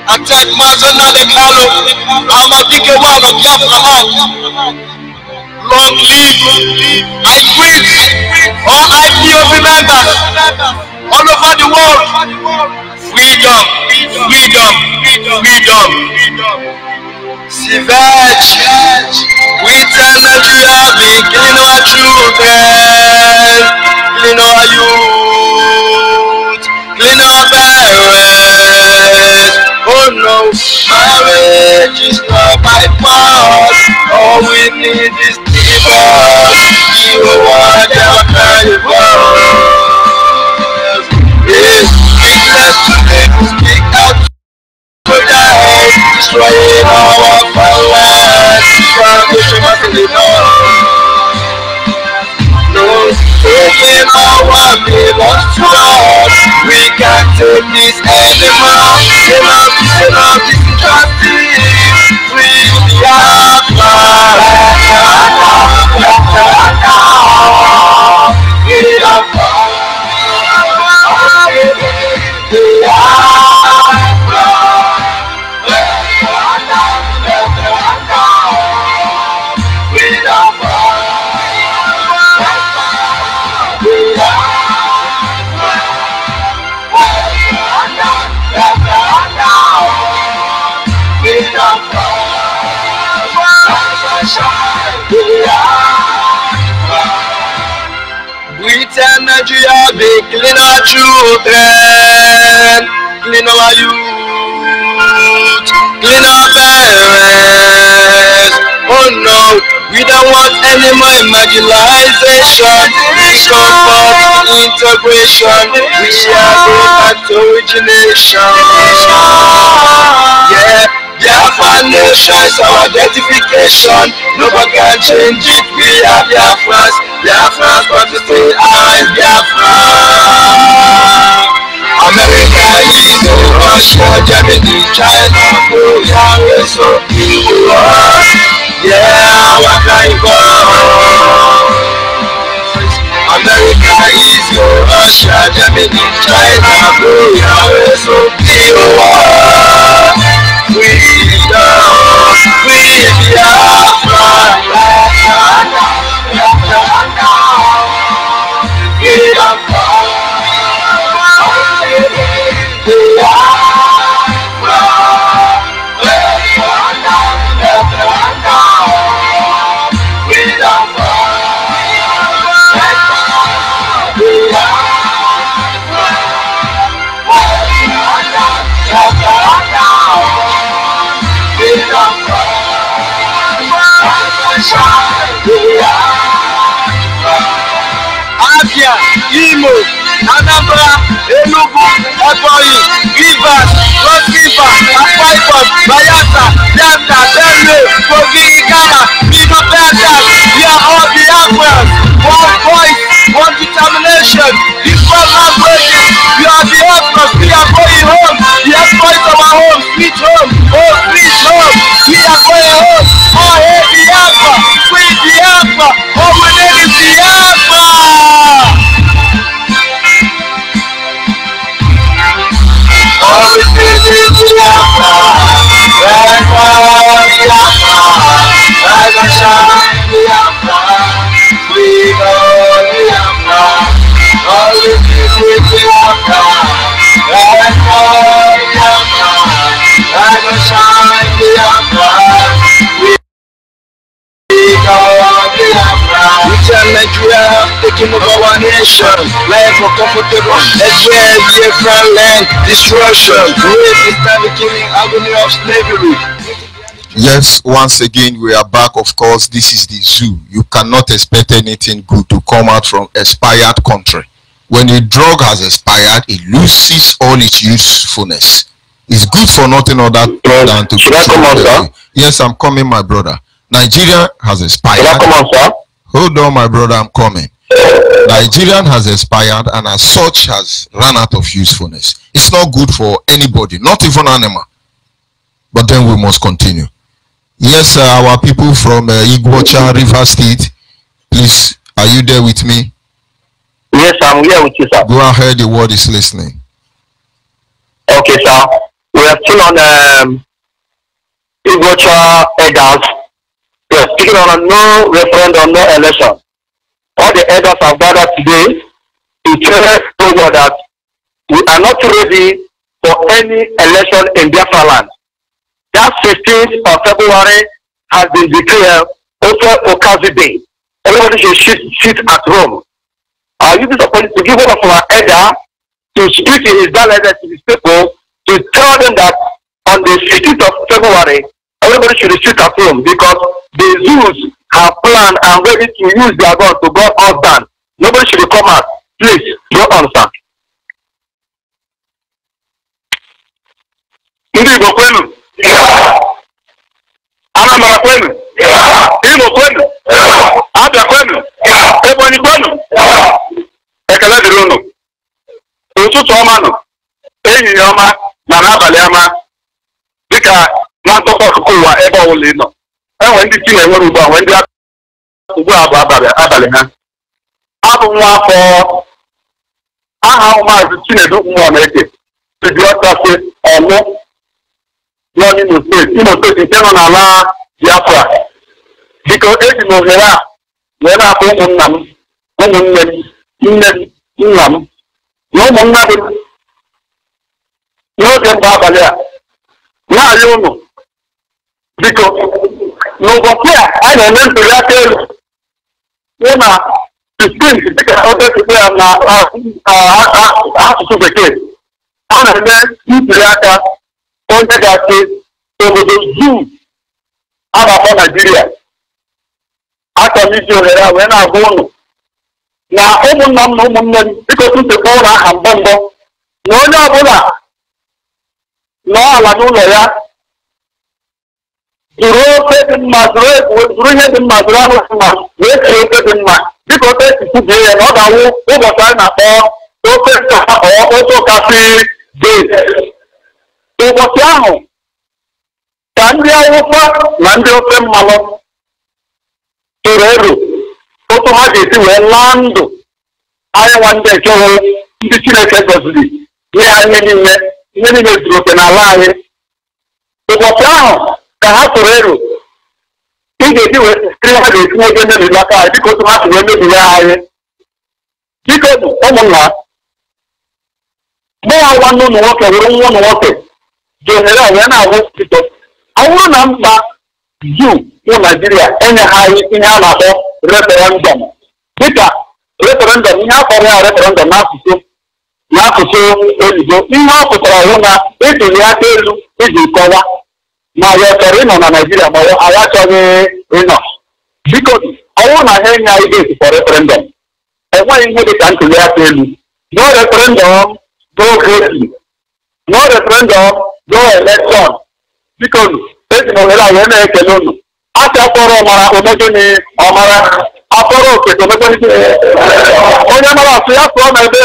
Attack Mazana de Carlo. I'm a big one of Biafra man. Long live. I greet all IPOB members all over the world. Freedom. Freedom. Freedom. Savage. We tell Nigeria be killing our children, killing our youth, killing our parents. Oh no, marriage is not by force. All we need is divorce. You want our divorce. It's weakness today to speak out. Destroying our balance, foundation of the no, taking our belongs to us. We can't take this anymore. Enough this injustice. Free Biafra. Britain, Nigeria, they clean our children, clean our youth, clean our parents. Oh no, we don't want any more marginalization. We support integration. We are going back to origination. Yeah, Biafra nation is our identification. Nobody can change it. We are Biafrans. Biafrans want to stay alive. Biafra. America, Europe, Russia, Germany, China, Korea, so people us. Yeah, what kind of America, Europe, Russia, Germany, China, Korea, so people us. We Biafra. Abia, Imo, Anambra, Enugu, Ebonyi, Rivers, Cross River, Akwa Ibom, Bayelsa, Delta, Benue, Kogi, Ghana, Middle Delta. We are all Biafrans. One voice, one determination, equal languages. We are Biafrans. We are going home. Biafra is our home. Sweet home. Oh, sweet home. We are going home. Oh, hey, Biafra. Sweet Biafra. Oh, my name is Biafra. Nigeria taking over our nation, life for comfortable as well, Biafran land destruction, rape is time the killing agony of slavery. Yes, once again we are back. Of course, this is the zoo. You cannot expect anything good to come out from expired country. When a drug has expired, it loses all its usefulness. It's good for nothing other than to. Should I come on, sir? Yes, I'm coming, my brother. Nigeria has expired. Should I come on, sir? Hold on, my brother, I'm coming. Nigerian has expired and as such has run out of usefulness. It's not good for anybody, not even animal. But then we must continue. Yes, our people from Iguacha, River State, please, are you there with me? Yes, I'm here with you, sir. Go ahead, the word is listening. Okay, sir. We are still on Iguacha elders. We are speaking on a no referendum, no election. All the elders have gathered today to tell everyone that we are not ready for any election in Biafra land. That 15th of February has been declared also Okazi Day. Everybody should sit at home. I use this opportunity to give one of our elders to speak in his dialect to his people to tell them that on the 15th of February, everybody should sit at home because the Jews have planned and ready to use their gun to gun us down. Nobody should come out. Please, go on, sir. Ndị Igbo kwenu, Anambra kwenu, Imo kwenu, Abia kwenu, Ebonyi kwenu, ekele dịrị unu. Ụtụtụ ọma nụ, ehihie ọma na n'abalị ọma, dịka na ntụkọ akụkọ ụwa ebe ọbụla ị nọ. Enwe ndị chi na-enwere ugbu a, nwee ndị ugbu a bụ abalị ha. Abụ nwa afọ aha Maazị Chinedu Nwaoneke dị ọchasị ọmụ nọ n'Imo steeti nke nọ n'ala Biafra. Biko eji m ohere a wee na-akpọ ụmụnna m, ụmụnne m, nne m, nna m na ụmụnna dị n'oge mgbe abalị a na-arịọ unu Because n'ụbọchị a na-eme ntuli aka elu na 15 dịka oge ya na asụsụ bekee a na-eme ntuli aka onye ga-achị obodo zoo a na-akpọ Naijiria. Achọrọ m iji ohere a wee na-agwa ụnụ na ụmụnna m na ụmụnne m dịka otu nchekwa ụlọ aha mbọ mbọ na onye ọbụla nọ ala n'ụlọ ya zụrụ ofe dị mma, zụrụ ihe dị mma, zụrụ anụ dị mma, wee sie ofe dị mma dịka ofe esi bie ya na ọ ga-awụ ụbọchị anyị na-akpọ ofe ofe kasị dị. Ụbọchị ahụ ka ndị Awụsa na ndị ofe mmanụ tụrụ ero otu ha ga-esi wee laa ndụ anyị nwa ndị nke hụ ndị Chineke gọziri nye anyị ihe niile zuru oke n'ala anyị. Ụbọchị ahụ ka ha tụrụ ero ị ga-eji wee siri ha ga-etinye ego mebiri aka anyị dịka otu ha si wee mebiri anyị. Biko ụmụnna mụnwa nwanne ụmụ nwoke were nwa ụmụ nwoke ji ohere a wee na-agwụ sito ọ bụrụ na mba juu bụ Naijiria enye ha ihe a na-akpọ referendum. Dịka referendum, ihe akpọrọ ya referendum n'asụsụ oyibo, ihe ọ pụtara hụ na ntuli aka elu iji kọwa ma ya chọrọ ịnọ na Naijiria ma anyị achọghị ịnọ. Biko ọnwụ na ha enye anyị deti for referendum, enweghị ihe dịka ntuli aka elu. No referendum, no voting. No referendum, no election. Biko eji m ohere a wee na-ekele unu. Aka akpọrọ ọmara omegoni ọmara akpọrọ okete omegoni onye mara asụ ya sụọ na ebe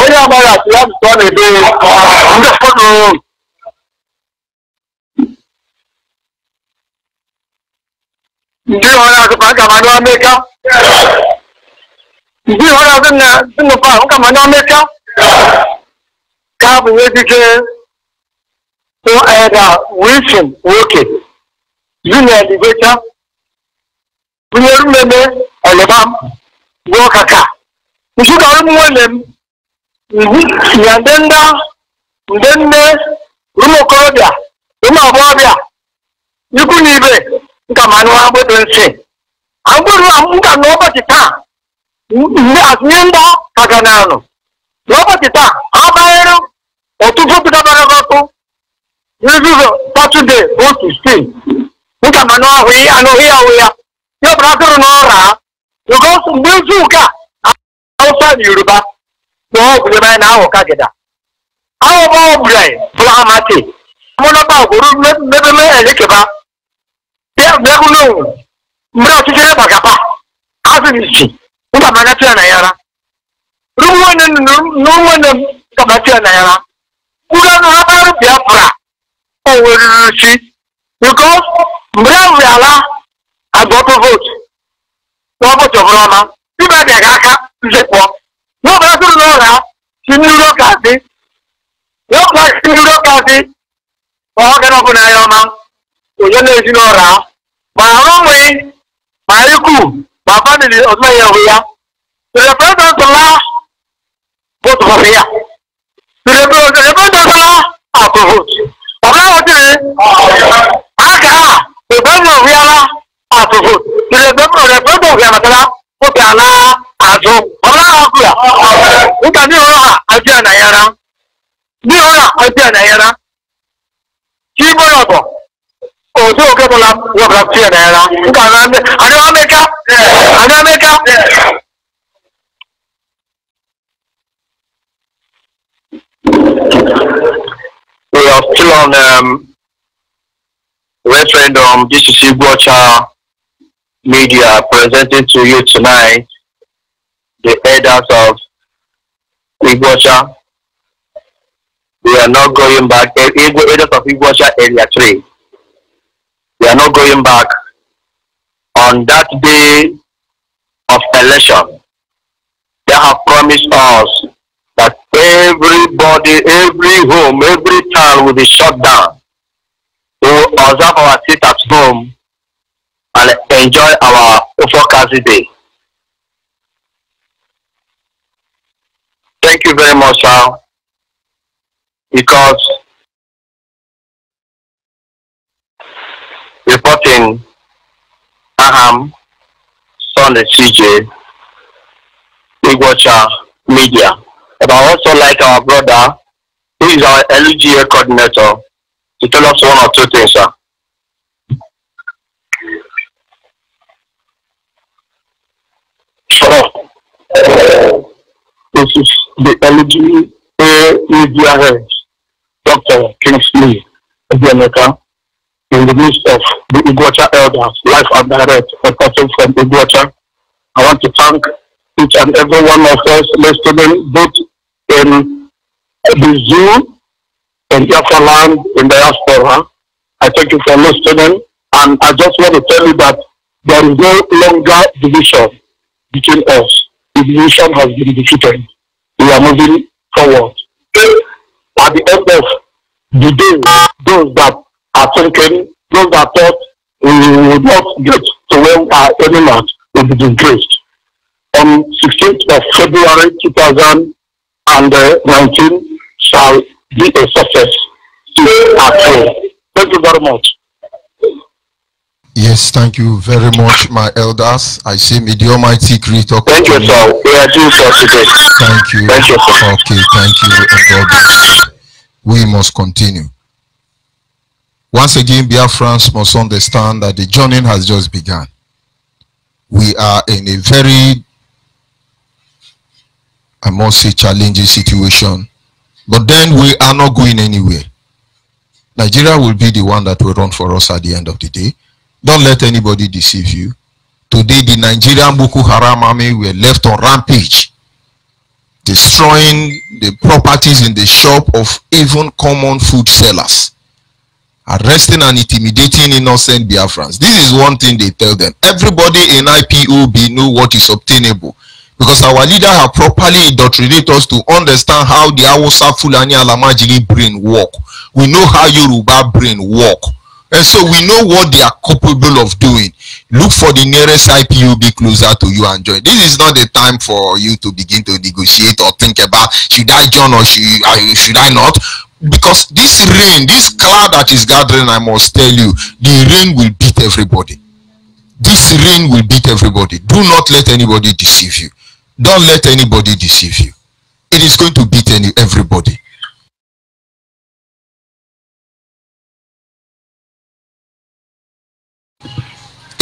onye amaghị asụ ya sụọ na ebe ndị ụfọdụ ndị ọrụ azụpa nka ma nyụọ mmeka ndị ọrụ azụ na nnụpa nka ma nyụọ mmeka ka bụ ihe dike Eda Wilson nwoke Junior Libecha bunye mmemme ọlụba bụ ọkaka nsuka ọrụ nwere m ya ndị nne ụmụ okorobịa ụmụ agbọghọbịa ikwu na ibe nka ma nụwa mgbede nsị agbụrụ nka n'ụbọchị taa ndị azụnye ndị kaga na anụ n'ụbọchị taa ha banyere ọtụtụ pụtabara ọtụ n'izuzo Satọde bụ 16 nka ma n'ọhụ ya anụghị ya hụ ya ya bụrụ atụrụ n'ọra because mgbe izu ụka Hausa na Yoruba na ọgwụrụ ebe anyị na-ahụ kagịda ahụba ọgwụrụ anyị bụrụ amati mụnaba gwuru mebeme elekeba ya mebulu mgbe ọchịchịrị gbagapa azụ n'isi nka ma na tịa na yara rumwene nka ma tịa na yara kwuru ọnụ ha barụ Biafra o weruru chi because mgbe ahụ ala agụọtụ vootu n'ụbọchị ọbụla ọma ibe abịaghị aka nzekpọ n'ọbụla tụrụ n'ọra si mmiri ụka dị n'ọbụla si mmiri ụka dị ma ọ gara ọbụla ya ọma onye na-ezi n'ọra ma arụ onweghị ma ikwu ma famili ọzọ ya hụ ya referendum la votu for ya referendum la atụ votu ọbụla ọdịrị aka referendum ya la atụ votu referendum ya matara oge ala azụ ọbụla ọkụ ya nka ndị ụlọ ha ajịa na yara ndị ụlọ ha ajịa na yara chi gbọrọ ọbọ otu oke bụla wọbara tie na yara nka adịameka We are still on referendum. This is Igbocha Media presenting to you tonight the elders of Igbocha. We are not going back. Elders of Igbocha area 3. We are not going back. On that day of election, they have promised us that everybody, every home, every town will be shut down. We will observe our seat at home and enjoy our Ufokazi day. Thank you very much, sir, because am son of CJ, Igwacha Media. But I also like our brother, who is our LGA coordinator, to tell us one or two things, sir. Sure. This is the LGA Media head, Dr. Kingsley Abianeka, in the midst of the Igwacha elders, live and direct, reporting from Igwacha. I want to thank each and every one of us listening, both in the Zoom, in Biafra land, in diaspora. I thank you for listening, and I just want to tell you that there is no longer division between us. The division has been defeated. We are moving forward. At the end of the day, those that are thinking, those that thought we would not get to where we are anymore will be disgraced. On 16th of February 2019 shall be a success. Thank you very much. Yes, thank you very much, my elders. I say, may the Almighty Creator. Thank you, sir. We are due for today. Thank you. Thank you, sir. Okay, thank you, and God bless you. We must continue. Once again, Biafrans must understand that the journey has just begun. We are in a very, I must say, challenging situation. But then we are not going anywhere. Nigeria will be the one that will run for us at the end of the day. Don't let anybody deceive you. Today, the Nigerian Boko Haram army were left on rampage, destroying the properties in the shop of even common food sellers, arresting and intimidating innocent Biafrans. This is one thing they tell them. Everybody in IPOB know what is obtainable, because our leader have properly indoctrinated us to understand how the Hausa, Fulani, Alamajiri brain work. We know how Yoruba brain work. And so we know what they are capable of doing. Look for the nearest IPOB closer to you and join. This is not the time for you to begin to negotiate or think about, should I join or should I not? Because this rain, this cloud that is gathering, I must tell you, the rain will beat everybody. This rain will beat everybody. Do not let anybody deceive you. Don't let anybody deceive you. It is going to beat everybody.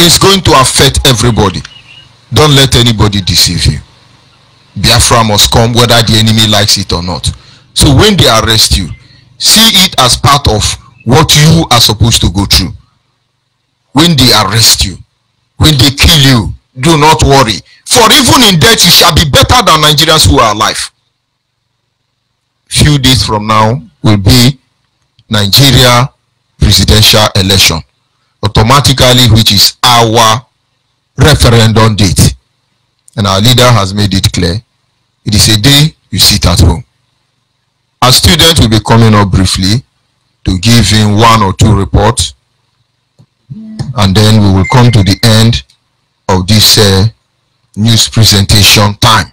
It's going to affect everybody. Don't let anybody deceive you. Biafra must come whether the enemy likes it or not. So when they arrest you, see it as part of what you are supposed to go through. When they arrest you, when they kill you, do not worry. For even in death, you shall be better than Nigerians who are alive. Few days from now will be Nigeria presidential election. Automatically, which is our referendum date. And our leader has made it clear. It is a day you sit at home. Our student will be coming up briefly to give him one or two reports. And then we will come to the end of this news presentation time.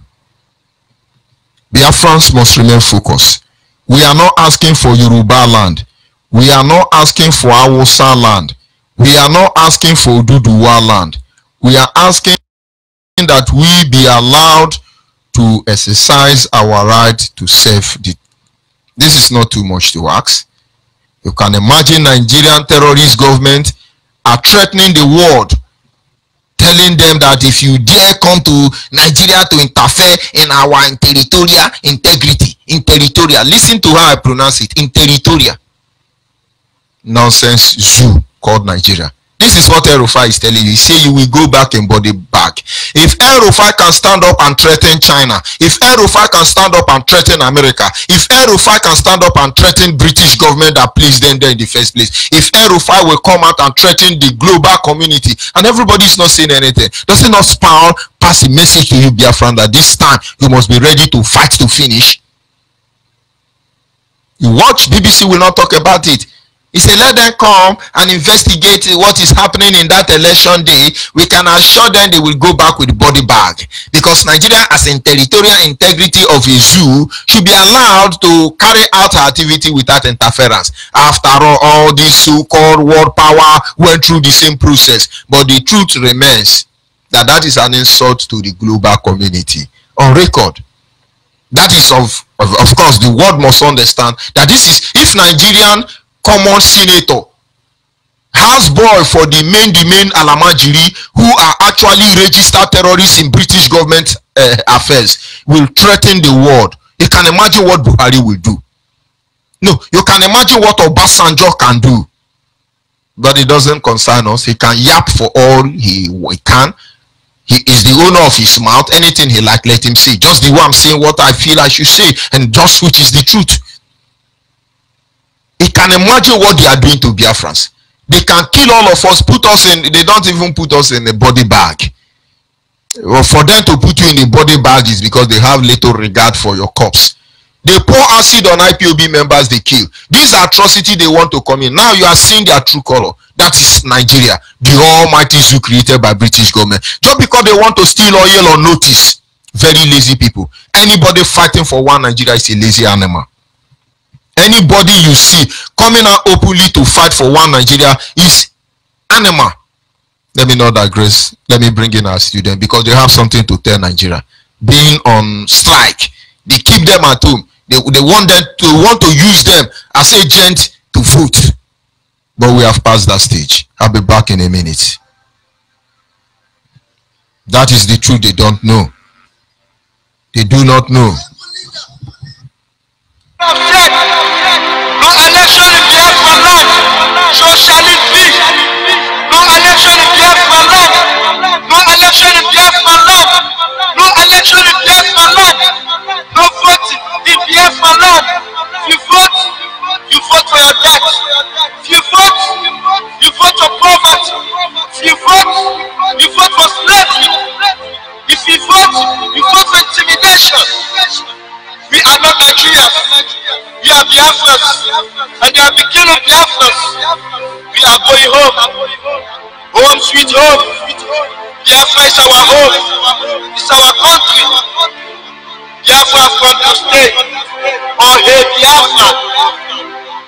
Biafrans must remain focused. We are not asking for Yoruba land. We are not asking for Hausa land. We are not asking for Oduduwa land. We are asking that we be allowed to exercise our right to self. This is not too much to ask. You can imagine Nigerian terrorist government are threatening the world, telling them that if you dare come to Nigeria to interfere in our territorial integrity, listen to how I pronounce it, territorial. Nonsense zoo called Nigeria. This is what El-Rufai is telling you. He say you will go back and body back. If El-Rufai can stand up and threaten China, if El-Rufai can stand up and threaten America, if El-Rufai can stand up and threaten British government that placed them there in the first place, if El-Rufai will come out and threaten the global community, and everybody is not saying anything, does it not pass a message to you, Biafran, that this time you must be ready to fight to finish? You watch, BBC will not talk about it. He said, let them come and investigate what is happening in that election day. We can assure them they will go back with the body bag. Because Nigeria, as in territorial integrity of a zoo, should be allowed to carry out her activity without interference. After all this so-called world power went through the same process. But the truth remains that that is an insult to the global community. On record. That is of course, the world must understand that this is, if Nigerian common senator, houseboy for the main Alamajiri, who are actually registered terrorists in British government affairs, will threaten the world. You can imagine what Buhari will do. No, you can imagine what Obasanjo can do. But it doesn't concern us. He can yap for all he can. He is the owner of his mouth. Anything he like, let him say. Just the way I'm saying what I feel I should say, and just which is the truth. He can imagine what they are doing to Biafrans. They can kill all of us, put us in, they don't even put us in a body bag. Well, for them to put you in a body bag is because they have little regard for your corpse. They pour acid on IPOB members they kill. This atrocity they want to come in. Now you are seeing their true color. That is Nigeria, the almighty zoo created by British government. Just because they want to steal oil on notice. Very lazy people. Anybody fighting for one Nigeria is a lazy animal. Anybody you see coming out openly to fight for one Nigeria is animal. Let me not digress. Let me bring in our student because they have something to tell Nigeria. Being on strike, they keep them at home. They want to use them as agents to vote. But we have passed that stage. I'll be back in a minute. That is the truth they don't know. They do not know. No election in Biafra land. So shall it be. No election in Biafra land. No election in Biafra land. No election in Biafra land. No voting in Biafra land. If you vote for your debt. If you vote for poverty. If you vote for slavery. If you vote for intimidation. We are not Nigerians. We are Biafrans. And they are the king of Biafrans. We are going home. Home sweet home. Biafra is our home. It's our country. Biafra has come to stay. Oh hey Biafra.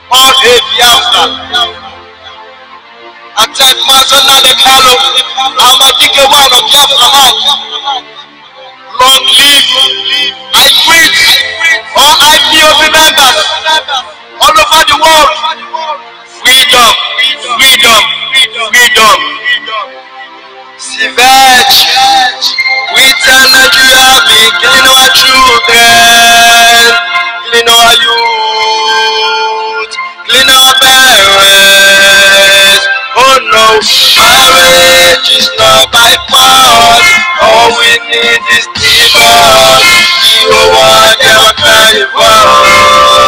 Oh hey Biafra. Attack Mazana Nekalo. Amadike one of Biafra land. Long live. I quit. All IPOB members all over the world. Freedom. Freedom. Freedom. Savage. We tell Nigeria be killing our children, killing our youth, killing our parents. Oh no, marriage is not by force. All we need is divorce. You want never carry force.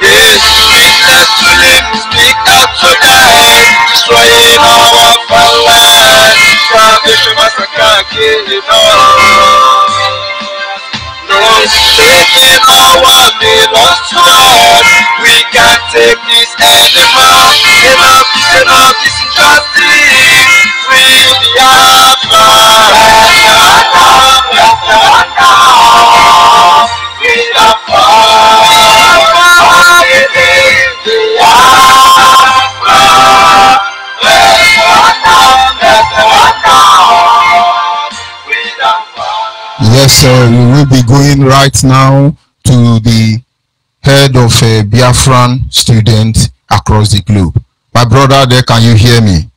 Yes, witness to live, speak out to die, destroying our fatherland. Salvation massacre, killing us. No, taking our belongs to us. We can't take this anymore. Enough is injustice. Free Biafra. Yes, we will be going right now to the head of a Biafran student across the globe. My brother there, can you hear me?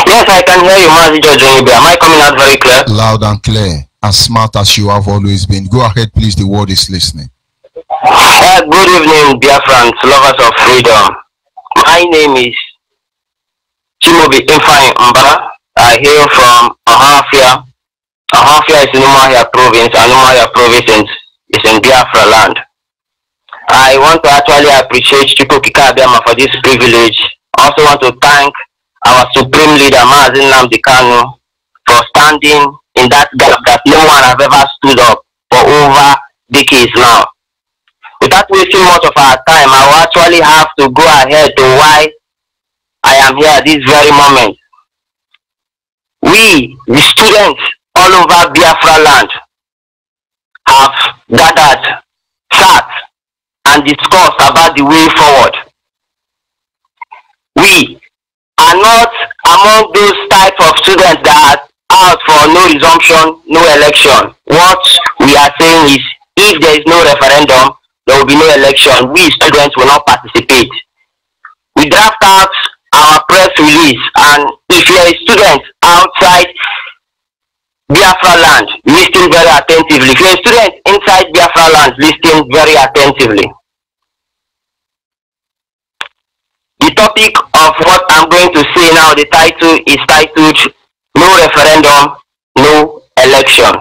Yes, I can hear you, Mazi Jojo. Am I coming out very clear? Loud and clear, as smart as you have always been. Go ahead, please, the world is listening. Good evening, Biafrans, lovers of freedom. My name is Chimobi Ifeanyi Mbara. I hail from Ahafia. Ahafia is in Umuahia province, and Umuahia province is in Biafra land. I want to actually appreciate Chukwu Kikabiama for this privilege. I also want to thank our supreme leader, Mazi Nnamdi Kanu, for standing in that gap that no one has ever stood up for over decades now. Without wasting much of our time, I will actually have to go ahead to why I am here at this very moment. We, the students all over Biafra land, have gathered, sat, and discussed about the way forward. We are not among those types of students that are out for no resumption, no election. What we are saying is, if there is no referendum, there will be no election. We students will not participate. We draft out our press release, and if you are a student outside Biafra land, listen very attentively. If you are a student inside Biafra land, listen very attentively. The topic of what I'm going to say now, the title is titled No Referendum, No Election.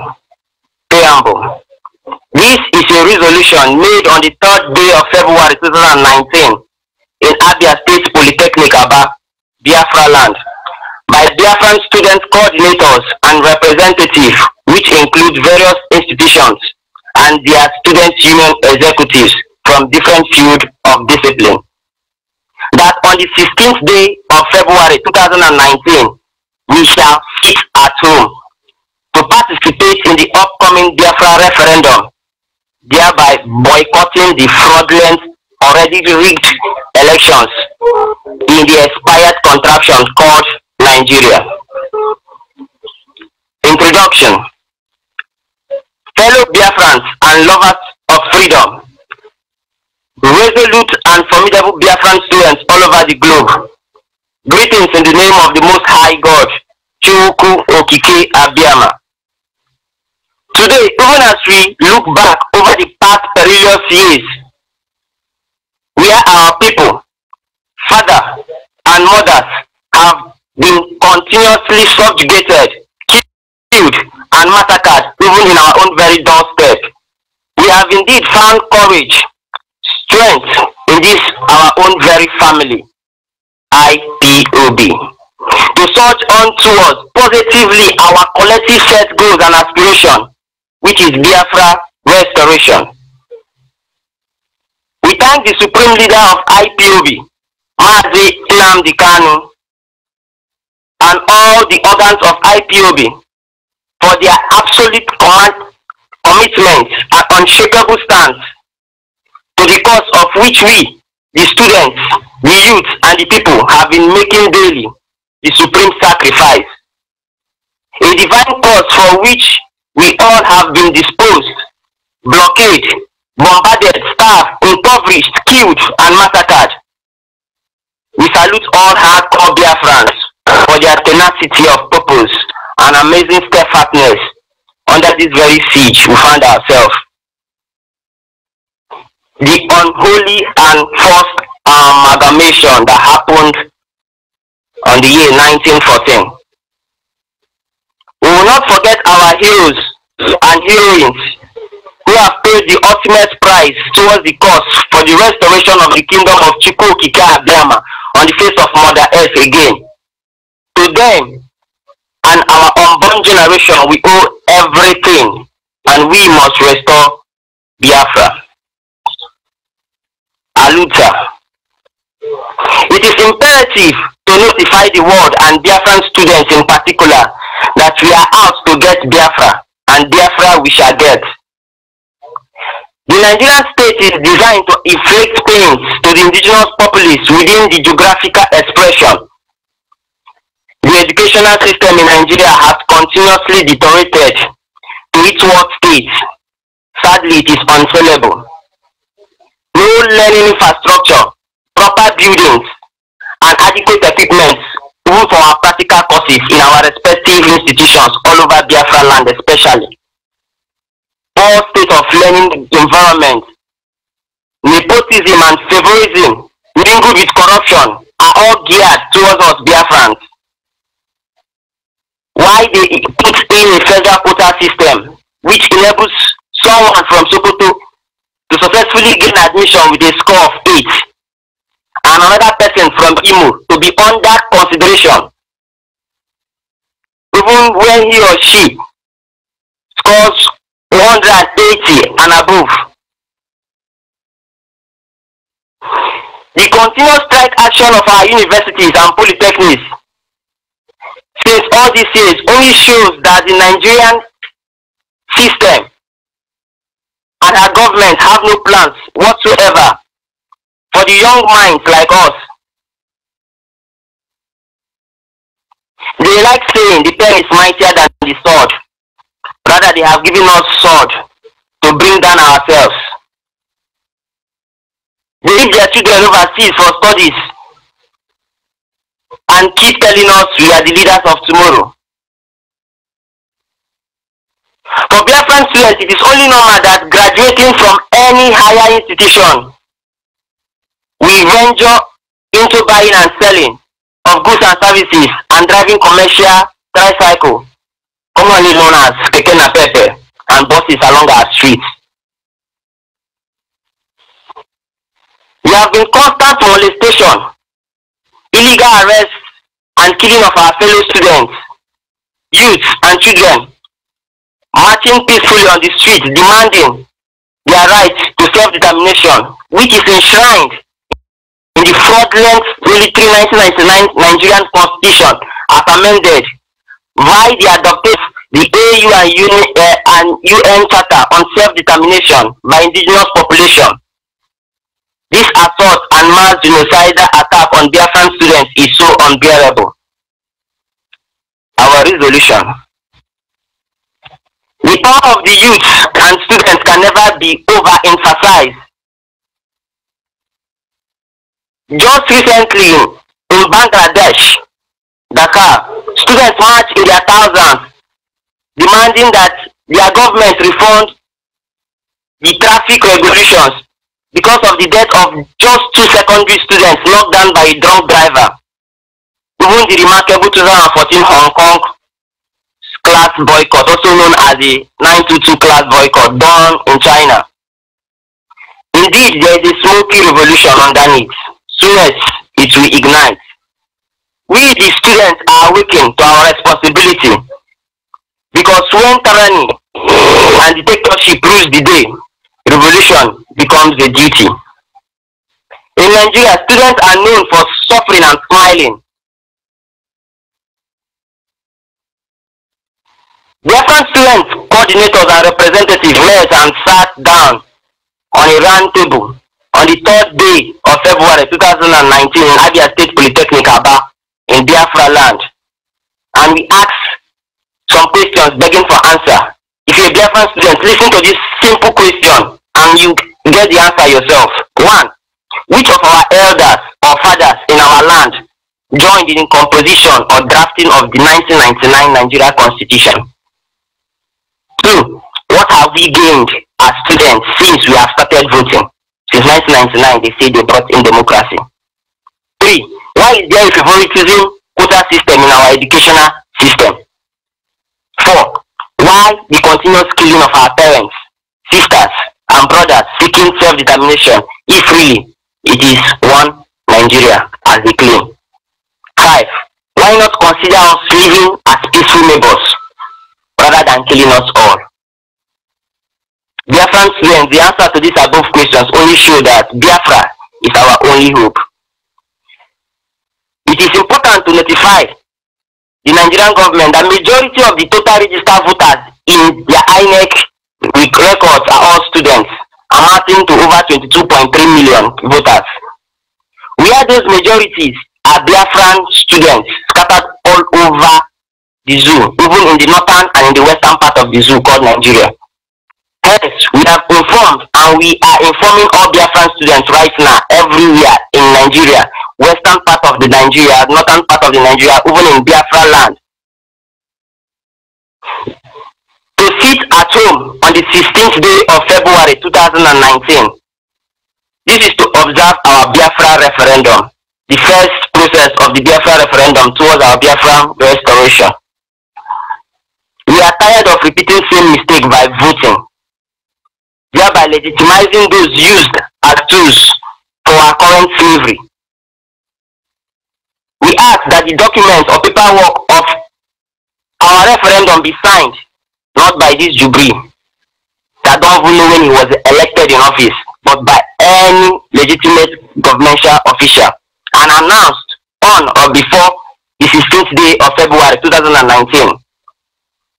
Preamble. This is a resolution made on the 3rd day of February 2019 in Abia State Polytechnic, Aba, Biafra land, by Biafran student coordinators and representatives, which include various institutions and their student union executives from different fields of discipline. That on the 16th day of February 2019, we shall sit at home to participate in the upcoming Biafra referendum, thereby boycotting the fraudulent, already rigged elections in the expired contraption called Nigeria. Introduction. Fellow Biafrans and lovers of freedom, resolute and formidable Biafran students all over the globe, greetings in the name of the Most High God, Chuku Okike Abiyama. Today, even as we look back over the past perilous years, where our people, fathers and mothers, have been continuously subjugated, killed, and massacred, even in our own very doorstep, we have indeed found courage, strength in this our own very family, Ipob, to surge on towards positively our collective set goals and aspiration, which is Biafra restoration. We thank the Supreme Leader of Ipob, Mazi Nnamdi Kanu, and all the organs of Ipob for their absolute commitment and unshakable stance to the cause of which we, the students, the youth, and the people have been making daily the supreme sacrifice. A divine cause for which we all have been disposed, blockaded, bombarded, starved, impoverished, killed, and massacred. We salute all hardcore Biafrans for their tenacity of purpose and amazing steadfastness under this very siege we find ourselves. The unholy and forced amalgamation that happened on the year 1914. We will not forget our heroes and heroines who have paid the ultimate price towards the cause for the restoration of the kingdom of Chukwu Okike Abiyama on the face of Mother Earth again. To them and our unborn generation, we owe everything, and we must restore Biafra. Aluta. It is imperative to notify the world and Biafran students in particular that we are out to get Biafra, and Biafra we shall get. The Nigerian state is designed to inflict pains to the indigenous populace within the geographical expression. The educational system in Nigeria has continuously deteriorated to its worst state. Sadly, it is unsellable. No learning infrastructure, proper buildings, and adequate equipment, even for our practical courses in our respective institutions all over Biafra land especially. Poor state of learning environment, nepotism and favorism mingled with corruption are all geared towards us Biafrans. Why they put in a federal quota system which enables someone from Sokoto to successfully gain admission with a score of 8 and another person from Imo to be under consideration even when he or she scores 180 and above. The continuous strike action of our universities and polytechnics since all these years only shows that the Nigerian system and our government have no plans whatsoever for the young minds like us. They like saying the pen is mightier than the sword. Rather, they have given us sword to bring down ourselves. They leave their children overseas for studies and keep telling us we are the leaders of tomorrow. For Biafran students, it is only normal that graduating from any higher institution, we venture into buying and selling of goods and services and driving commercial tricycle, commonly known as keke napepe, and buses along our streets. We have been constant molestation, illegal arrests, and killing of our fellow students, youths, and children, marching peacefully on the streets demanding their right to self-determination, which is enshrined in the fraudulent military 1999 Nigerian Constitution as amended by the adopted the AU and UN Charter on self-determination by indigenous population. This assault and mass genocidal attack on Biafran students is so unbearable. Our resolution. The power of the youth and students can never be overemphasized. Just recently in Bangladesh, Dhaka, students marched in their thousands demanding that their government refund the traffic regulations because of the death of just 2 secondary students knocked down by a drunk driver. Even the remarkable 2014 Hong Kong class boycott, also known as the 922 class boycott, done in China. Indeed, there is a smoky revolution underneath. Soon it will ignite. We, the students, are awakened to our responsibility, because when tyranny and dictatorship rules the day, revolution becomes a duty. In Nigeria, students are known for suffering and smiling. Biafran students, coordinators and representatives met and sat down on a round table on the 3rd day of February 2019 in Abia State Polytechnic, Aba, in Biafra land. And we asked some questions begging for answer. If you're a Biafran student, listen to this simple question and you get the answer yourself. 1. Which of our elders or fathers in our land joined in composition or drafting of the 1999 Nigeria Constitution? 2. What have we gained as students since we have started voting? Since 1999, they say they brought in democracy. 3. Why is there a favoritism quota system in our educational system? 4. Why the continuous killing of our parents, sisters, and brothers seeking self-determination if really it is one Nigeria as they claim? 5. Why not consider us living as peaceful neighbors rather than killing us all? Biafran students, the answer to these above questions only show that Biafra is our only hope. It is important to notify the Nigerian government that majority of the total registered voters in their INEC records are all students, amounting to over 22.3 million voters. Where those majorities are Biafran students scattered all over the zoo, even in the northern and in the western part of the zoo called Nigeria. Hence, we have informed and we are informing all Biafran students right now, everywhere in Nigeria, western part of the Nigeria, northern part of the Nigeria, even in Biafra land, to sit at home on the 16th day of February 2019. This is to observe our Biafra referendum, the first process of the Biafra referendum towards our Biafra restoration. We are tired of repeating same mistake by voting, thereby legitimizing those used as tools for our current slavery. We ask that the documents or paperwork of our referendum be signed not by this Jubri that don't even know when he was elected in office, but by any legitimate governmental official, and announced on or before the 16th day of February 2019.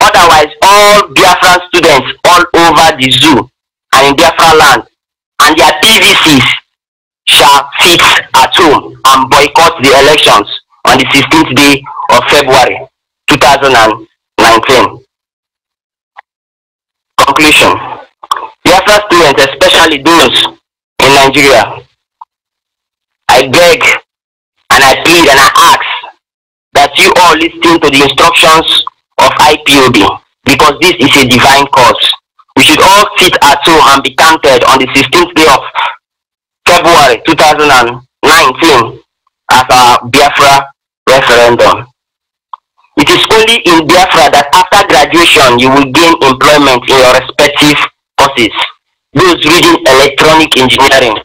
Otherwise, all Biafran students all over the zoo and in Biafra land and their PVCs shall sit at home and boycott the elections on the 16th day of February 2019. Conclusion. Biafra students, especially those in Nigeria, I beg and I plead and I ask that you all listen to the instructions of Ipob, because this is a divine cause. We should all sit at home and be counted on the 16th day of February 2019 as our Biafra referendum. It is only in Biafra that after graduation you will gain employment in your respective courses. Those reading electronic engineering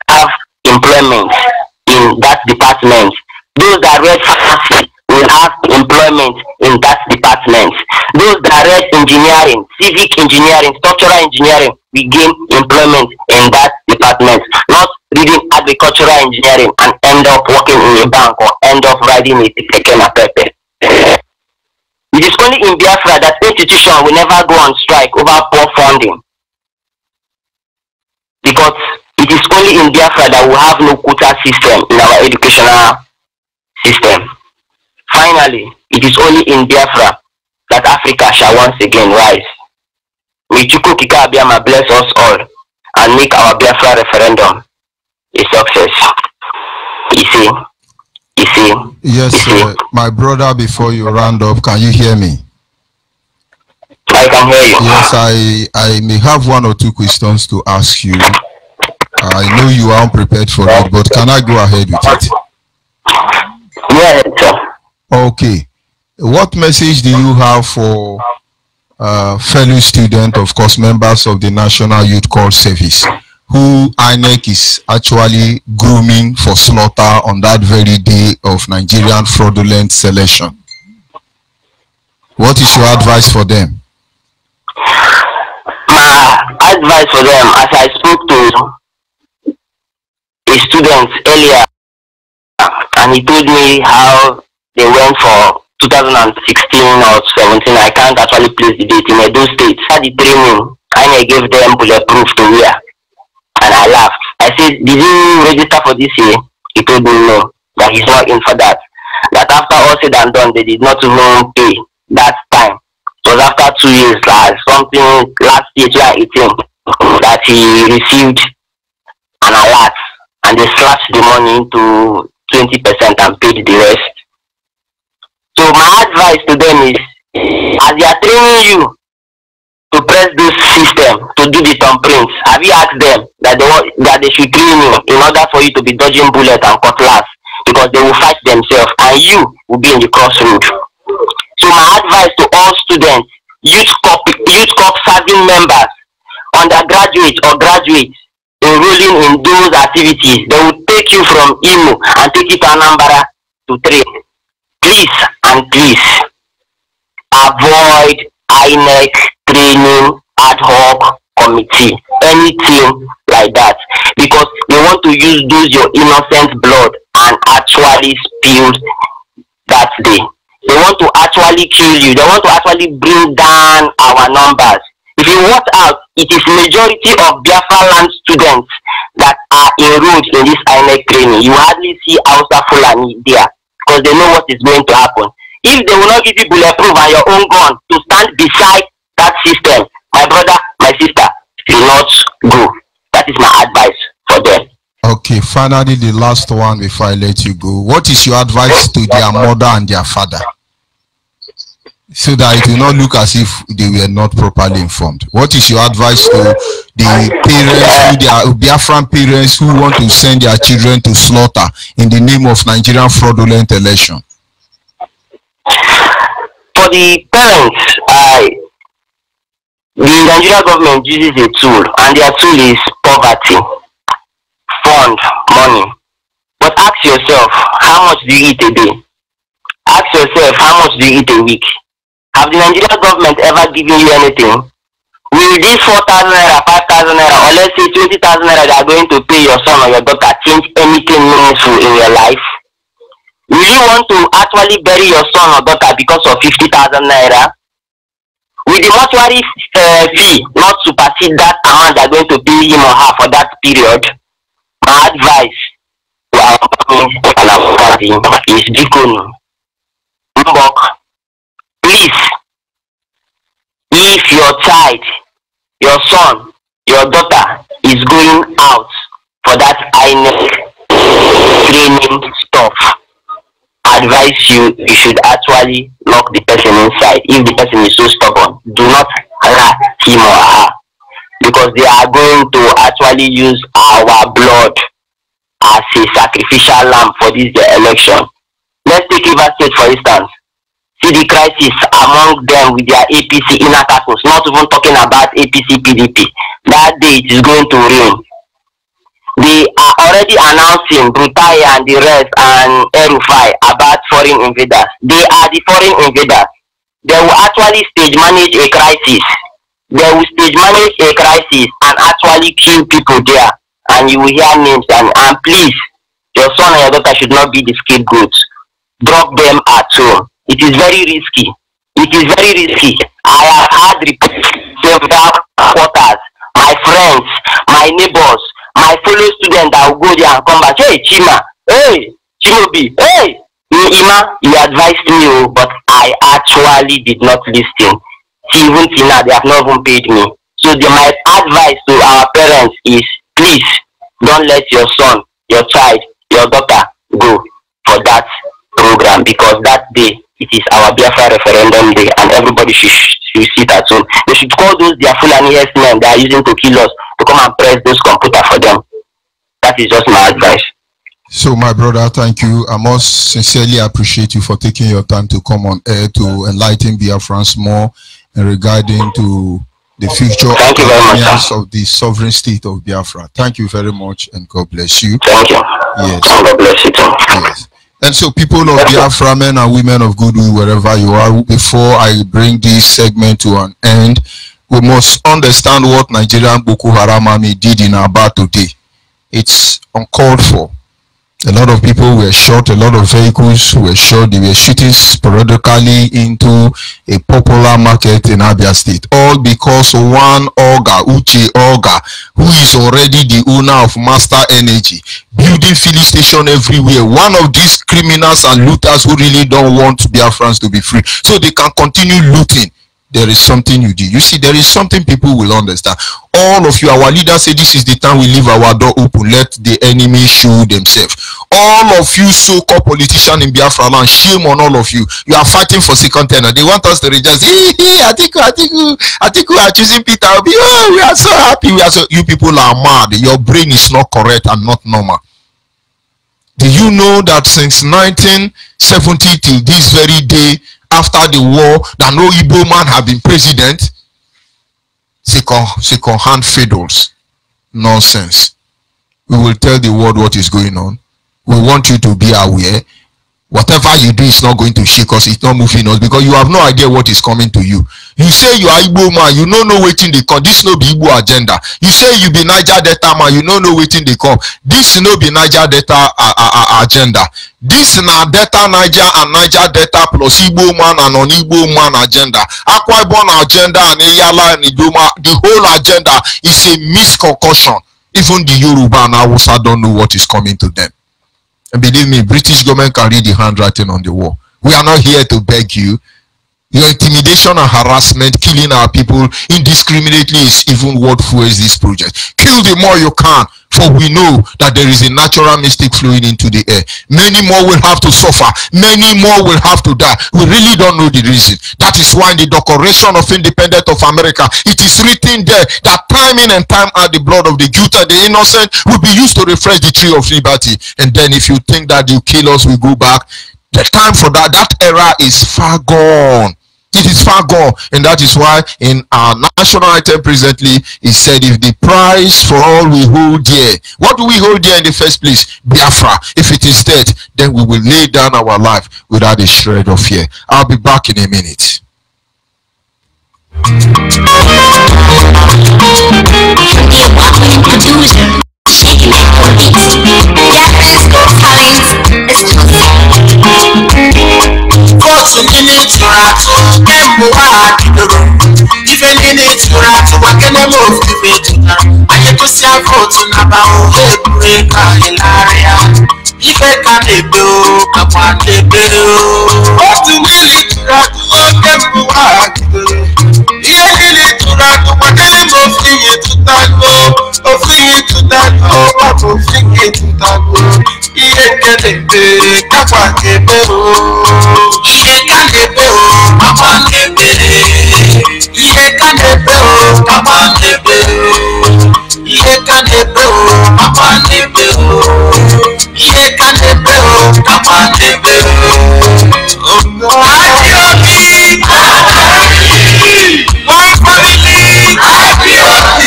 have employment in that department. Those that read pharmacy will have employment in that department. Those that read engineering, civic engineering, structural engineering will gain employment in that department. Not reading agricultural engineering and end up working in a bank or end up riding a keke napepe. It is only in Biafra that institution will never go on strike over poor funding, because it is only in Biafra that we have no quota system in our educational system. Finally, it is only in Biafra that Africa shall once again rise. May Chukwu Kika Abiyama bless us all and make our Biafra referendum a success. Yes, my brother, before you round up, can you hear me? I can hear you. Yes, I may have one or two questions to ask you. I know you are unprepared for it, but can I go ahead with it? Yes, sir. Okay. What message do you have for fellow students, of course, members of the National Youth Corps Service, who INEC is actually grooming for slaughter on that very day of Nigerian fraudulent selection? What is your advice for them? My advice for them, as I spoke to a student earlier, and he told me how they went for 2016 or 17, I can't actually place the date, in Edo State. Had the training, and I gave them bulletproof to wear. And I laughed. I said, did you register for this year? He told me no, that he's not in for that. That after all said and done, they did not even pay that time. It was after 2 years, something last year, 2018, that he received an alert, and they slashed the money to 20% and paid the rest. So my advice to them is, as they are training you to press this system, to do the thumbprints, have you asked them that they should train you in order for you to be dodging bullets and cutlass, because they will fight themselves and you will be in the crossroad. So my advice to all students, youth corps serving members, undergraduate or graduates enrolling in those activities, they will take you from Imo and take you to Anambra to train. Please and please avoid INEC training ad hoc committee, anything like that, because they want to use those your innocent blood and actually spill that day. They want to actually kill you. They want to actually bring down our numbers. If you watch out, it is majority of Biafra land students that are enrolled in this INEC training. You hardly see Hausa Fulani there, because they know what is going to happen. If they will not give you bulletproof and your own gun to stand beside that system, my brother, my sister, do not go. That is my advice for them. Okay, finally, the last one before I let you go. What is your advice to their mother and their father, so that it will not look as if they were not properly informed? What is your advice to the parents, their Biafran parents who want to send their children to slaughter in the name of Nigerian fraudulent election? For the parents, the Nigerian government uses a tool, and their tool is poverty, fund, money. But ask yourself, how much do you eat a day? Ask yourself, how much do you eat a week? Have the Nigerian government ever given you anything? will this 4,000 naira, 5,000 naira, or let's say 20,000 naira they are going to pay your son or your daughter change anything meaningful in your life? Will you want to actually bury your son or daughter because of 50,000 naira? Will the mortuary fee not supersede that amount they are going to pay him or her for that period? My advice to our family is Bikonu, Mbok, please, if your child, your son, your daughter is going out for that INEC training stuff, advise you should actually lock the person inside. If the person is so stubborn, do not harass him or her, because they are going to actually use our blood as a sacrificial lamb for this their election. Let's take River State for instance. See the crisis among them with their APC inner caucus, not even talking about APC PDP. That day it is going to rain. They are already announcing Brutai and the rest and Erufai about foreign invaders. They are the foreign invaders. They will actually stage manage a crisis. They will stage manage a crisis and actually kill people there. And you will hear names and please, your son and your daughter should not be the scapegoats. Drop them at home. It is very risky. It is very risky. I have had reports several quarters. My friends, my neighbors, my fellow students that will go there and come back. Hey, Chima. Hey, Chimobi. Hey, Ima, you advised me, but I actually did not listen. See, even till now, they have not even paid me. So my advice to our parents is, please, don't let your son, your child, your daughter go for that program, because that day, it is our Biafra referendum day, and everybody should sit at home. They should call those their Fulani men they are using to kill us to come and press those computers for them. That is just my advice. So, my brother, thank you. I must sincerely appreciate you for taking your time to come on air to enlighten Biafrans more regarding to the future of the sovereign state of Biafra. Thank you very much, and God bless you. Thank you. Yes. God bless you too. Yes. And so, people of Biafra, men and women of goodwill, wherever you are, before I bring this segment to an end, we must understand what Nigerian Boko Haram army did in Aba today. It's uncalled for. A lot of people were shot, a lot of vehicles were shot. They were shooting sporadically into a popular market in Abia State, all because one Oga, Uche Oga, who is already the owner of Master Energy, building filling station everywhere. One of these criminals and looters who really don't want Biafrans to be free, so they can continue looting. There is something you do. You see, there is something people will understand. All of you, our leaders say this is the time we leave our door open. Let the enemy show themselves. All of you so-called politicians in Biafra land, shame on all of you. You are fighting for second tenor. They want us to reject. I think we are choosing Peter Obi. Oh, we are so happy. You people are mad. Your brain is not correct and not normal. Do you know that since 1970 till this very day, after the war, that no Igbo man have been president? Second hand fiddles. Nonsense. We will tell the world what is going on. We want you to be aware. Whatever you do is not going to shake us. It's not moving us, because you have no idea what is coming to you. You say you are Igbo man, you don't know waiting they come. This no be Igbo agenda. You say you be Niger Delta man, you don't know waiting they come. This no be Niger Delta agenda. This na Delta Niger and Niger Delta plus Igbo man and non-Igbo man agenda. Akwa Ibom agenda and Iyala and Idoma. The whole agenda is a misconcoction. Even the Yoruba and Hausa don't know what is coming to them. And believe me, British government can read the handwriting on the wall. We are not here to beg you. Your intimidation and harassment, killing our people indiscriminately is even what fuels this project. Kill the more you can, for we know that there is a natural mystic flowing into the air. Many more will have to suffer. Many more will have to die. We really don't know the reason. That is why in the Declaration of Independence of America, it is written there that time in and time out the blood of the guilty and the innocent will be used to refresh the tree of liberty. And then if you think that you kill us, we go back. The time for that era is far gone. It is far gone, and that is why in our national item presently, it said, if the price for all we hold dear, what do we hold dear in the first place? Biafra. If it is dead, then we will lay down our life without a shred of fear. I'll be back in a minute. They walk with the producer, shaking it for beats. Biafran's got talent, Otu nini turatu kemgbe ụwa bidoro ife nini turatu wakene m ofufe tuta anyị gosi votu na baho egwuregwu anyị larịa ife ka na-ebe o kakwa na-ebe o. Otu nini turatu kemgbe ụwa bidoro ihe nini turatu wakene m ofufe tutago ofufe tutago ọbụ ofufe tutago ihe nke na-ebe kakwa na-ebe o. Ihe ka na-ebe o, papa na-ebe. Ihe ka na-ebe o, papa na-ebe. Ihe ka na-ebe o, papa na-ebe o. Ihe ka na-ebe o, papa na-ebe o. IPOB, one family, IPOB.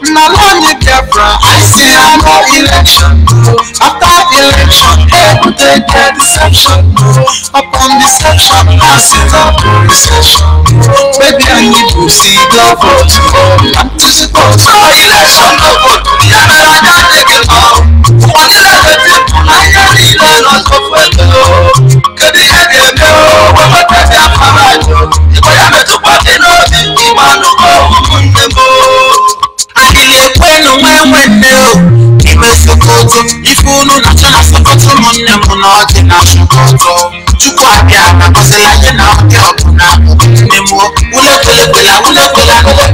Na lonely Biafra, I see no election. After election, every day get deception. Upon deception, I sit up for recession. Baby, I need to see the vote. Anticipate election, no vote. Yeah, I can't take it all. One election, I can't even not go for it. Could you hear me? We're not going to have a right. If I am to party, no, you want to go. Kwenu mwenwende o ime sokoto ifunu na chana sokoto munne munoji na sokoto chukwu abịa na kọsịla nye na ọdị ọbụna nne m ulekwelekwela ule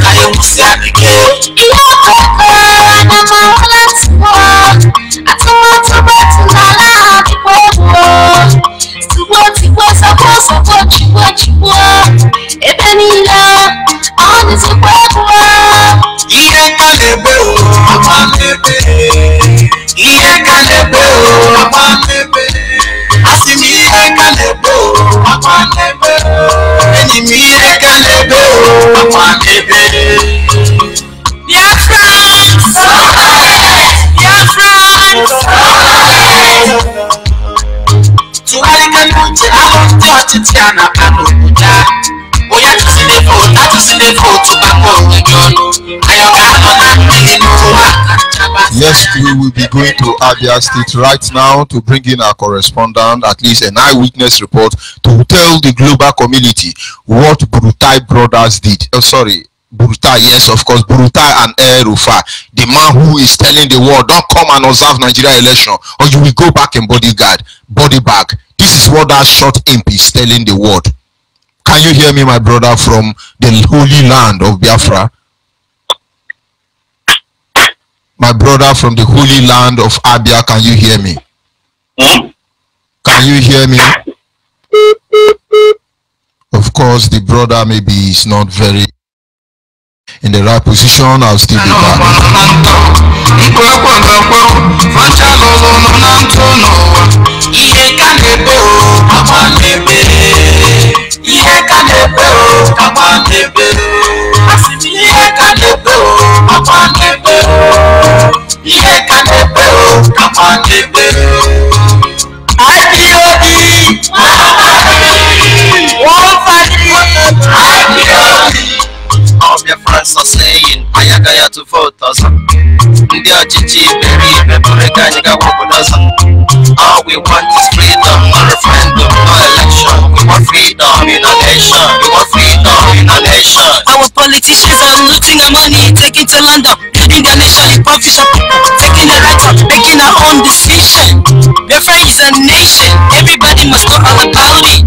ka ya nwụsị adịke ihe ọkụkọ na mawala tụọ atụmatụ n'ala tikwo sọkwo ebe niile ọ dịzikwa ihe ka na-ebe o papa na-ebe ihe ka na-ebe o papa na-ebe asị m ihe ka na-ebe o papa na-ebe enyi m ihe ka na-ebe o papa na-ebe Biafrans tụgharịka n'uche ahụ ndị ọchịchị a na-aba n'obodo a onye atụsịrị votu gbakọ onwe gị ọnụ anyị ga-anọ na mmiri n'ụwa. Yes, we will be going to Abia State right now to bring in our correspondent, at least an eyewitness report, to tell the global community what Burutai brothers did. Oh, sorry, Burutai, yes, of course, Burutai and Rufa, the man who is telling the world, don't come and observe Nigeria election, or you will go back in body bag. This is what that short imp is telling the world. Can you hear me, my brother, from the holy land of Biafra? My brother from the holy land of Abia, can you hear me? Can you hear me? Of course, the brother maybe is not very in the right position. I'll still be back. All Biafrans are saying, Ayagaya to vote us. All we want is freedom, no referendum, no election. We want freedom in a nation. We want freedom in a nation. Our politicians are looting our money, taking to London, building their nation in profession people, taking the right up, making our own decision. Biafra is a nation, everybody must know all about it.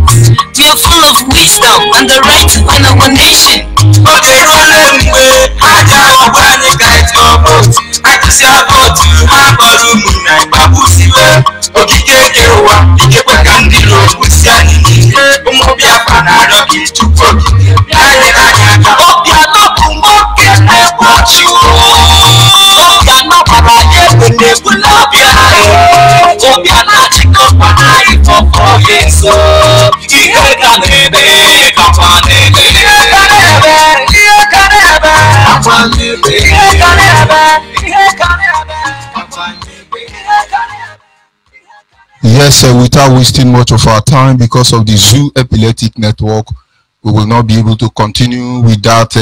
We are full of wisdom and the right to run our nation. Okay, rolling way, I just want to get your vote. I just have vote to have a room and Babu Siwe. Okay, get one, get a candle, we see any Biafra, I don't get to vote. Oh, you are not to mock it, I watch you. Oh, you are not para when they will love you. Oh, you are not to come and I for you. So, you can't be, come on, Yes, without wasting much of our time, because of the Zoo Epileptic Network, we will not be able to continue with that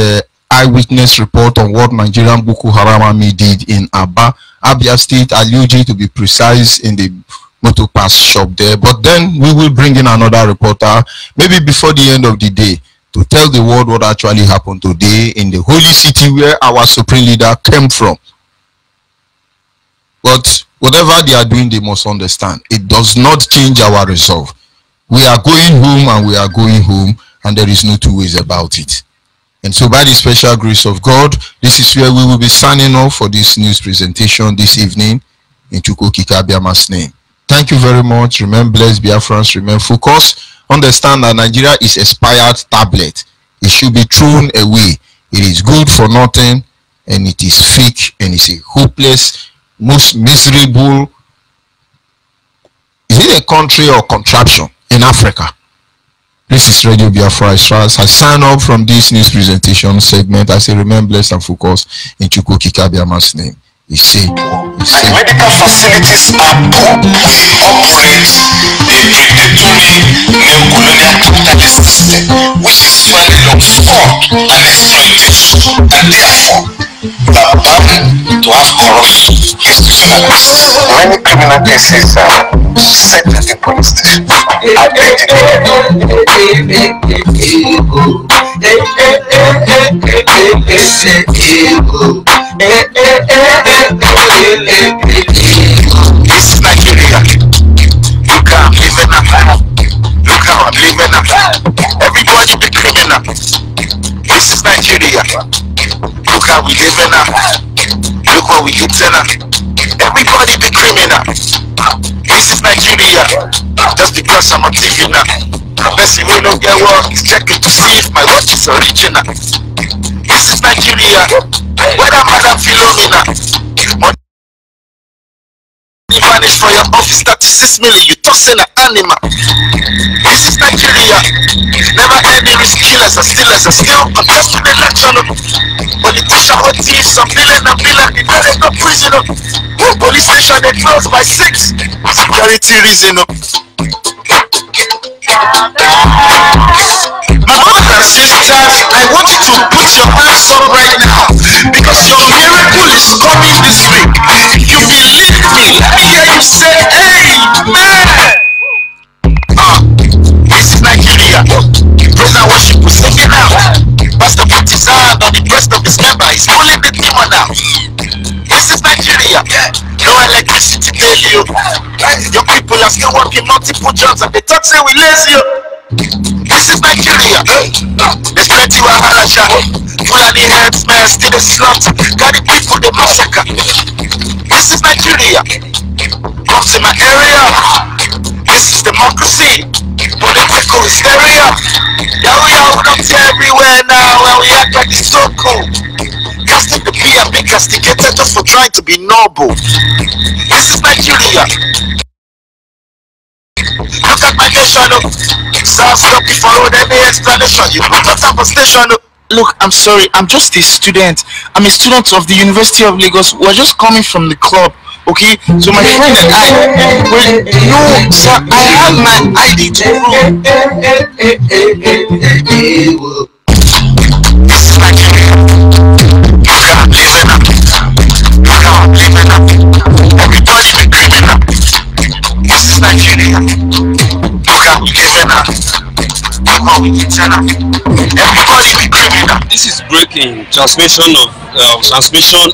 eyewitness report on what Nigerian Boko Haram army did in Abia State, Alioji to be precise, in the motor pass shop there. But then we will bring in another reporter, maybe before the end of the day, to tell the world what actually happened today in the holy city where our supreme leader came from. But whatever they are doing, they must understand, it does not change our resolve. We are going home and we are going home, and there is no two ways about it. And so by the special grace of God, this is where we will be signing off for this news presentation this evening in Chukwu Kikabiama's name. Thank you very much. Remain blessed, Biafrans. Remain focused. Understand that Nigeria is expired tablet. It should be thrown away. It is good for nothing, and it is fake, and it's a hopeless, most miserable. Is it a country or contraption in Africa? This is Radio Biafra. I sign up from this news presentation segment. I say remain blessed and focused in Chukwu Kikabiama's name. He said, medical facilities are poorly operate the neo-colonial capitalist system, which is fueling on fraud and exploitation, and therefore we are bound to have corrupt institutionalists. Many criminal cases are settled in police station. I beg this is Nigeria. Look how I'm living now. Look how I'm living now. Everybody be criminal. This is Nigeria. Look how we living now. Look what we eating now. Everybody be criminal. This is Nigeria. Just because I'm a TV now. Person who don't get work is checking to see if my work is original. This is Nigeria. Whether Madam Philomena money vanish for your office, 36 million, you tossing an animal. This is Nigeria. Never any risk killers and stealers are still contesting the election. Politician or thieves, some villain and villain, they don't go prison. Police station they close by 6. Security reason. My brothers and sisters, I want you to put your hands up right now, because your miracle is coming this week. If you believe me, let me hear you say amen. This is Nigeria. Praise and worship will sing it now. Pastor put his hand on the breast of his member. He's pulling the demon now. This is Nigeria. No electricity daily. Your people are still working multiple jobs and they talk say we lazy. This is Nigeria. There's plenty of Haraja. Fulani heads, man, still a slot. Got the people, they massacre. This is Nigeria. Come to my area. This is democracy. Political hysteria. Yahoo yahoo don't everywhere now, and we act like it's so cool. Casting the beer being castigated just for trying to be noble. This is Nigeria. Look at my nation. Sounds stop before any explanation. You put us up a station. Look, I'm sorry, I'm just a student. I'm a student of the University of Lagos. We're just coming from the club, okay? So my friend and I, well, no, sir, I have my ID to prove. This is Nigeria. Look how I'm living up. Look how I'm living up. Everybody be criminal. This is Nigeria. Look how we living up. Look how we eating up. Everybody be criminal. This is breaking transmission of transmission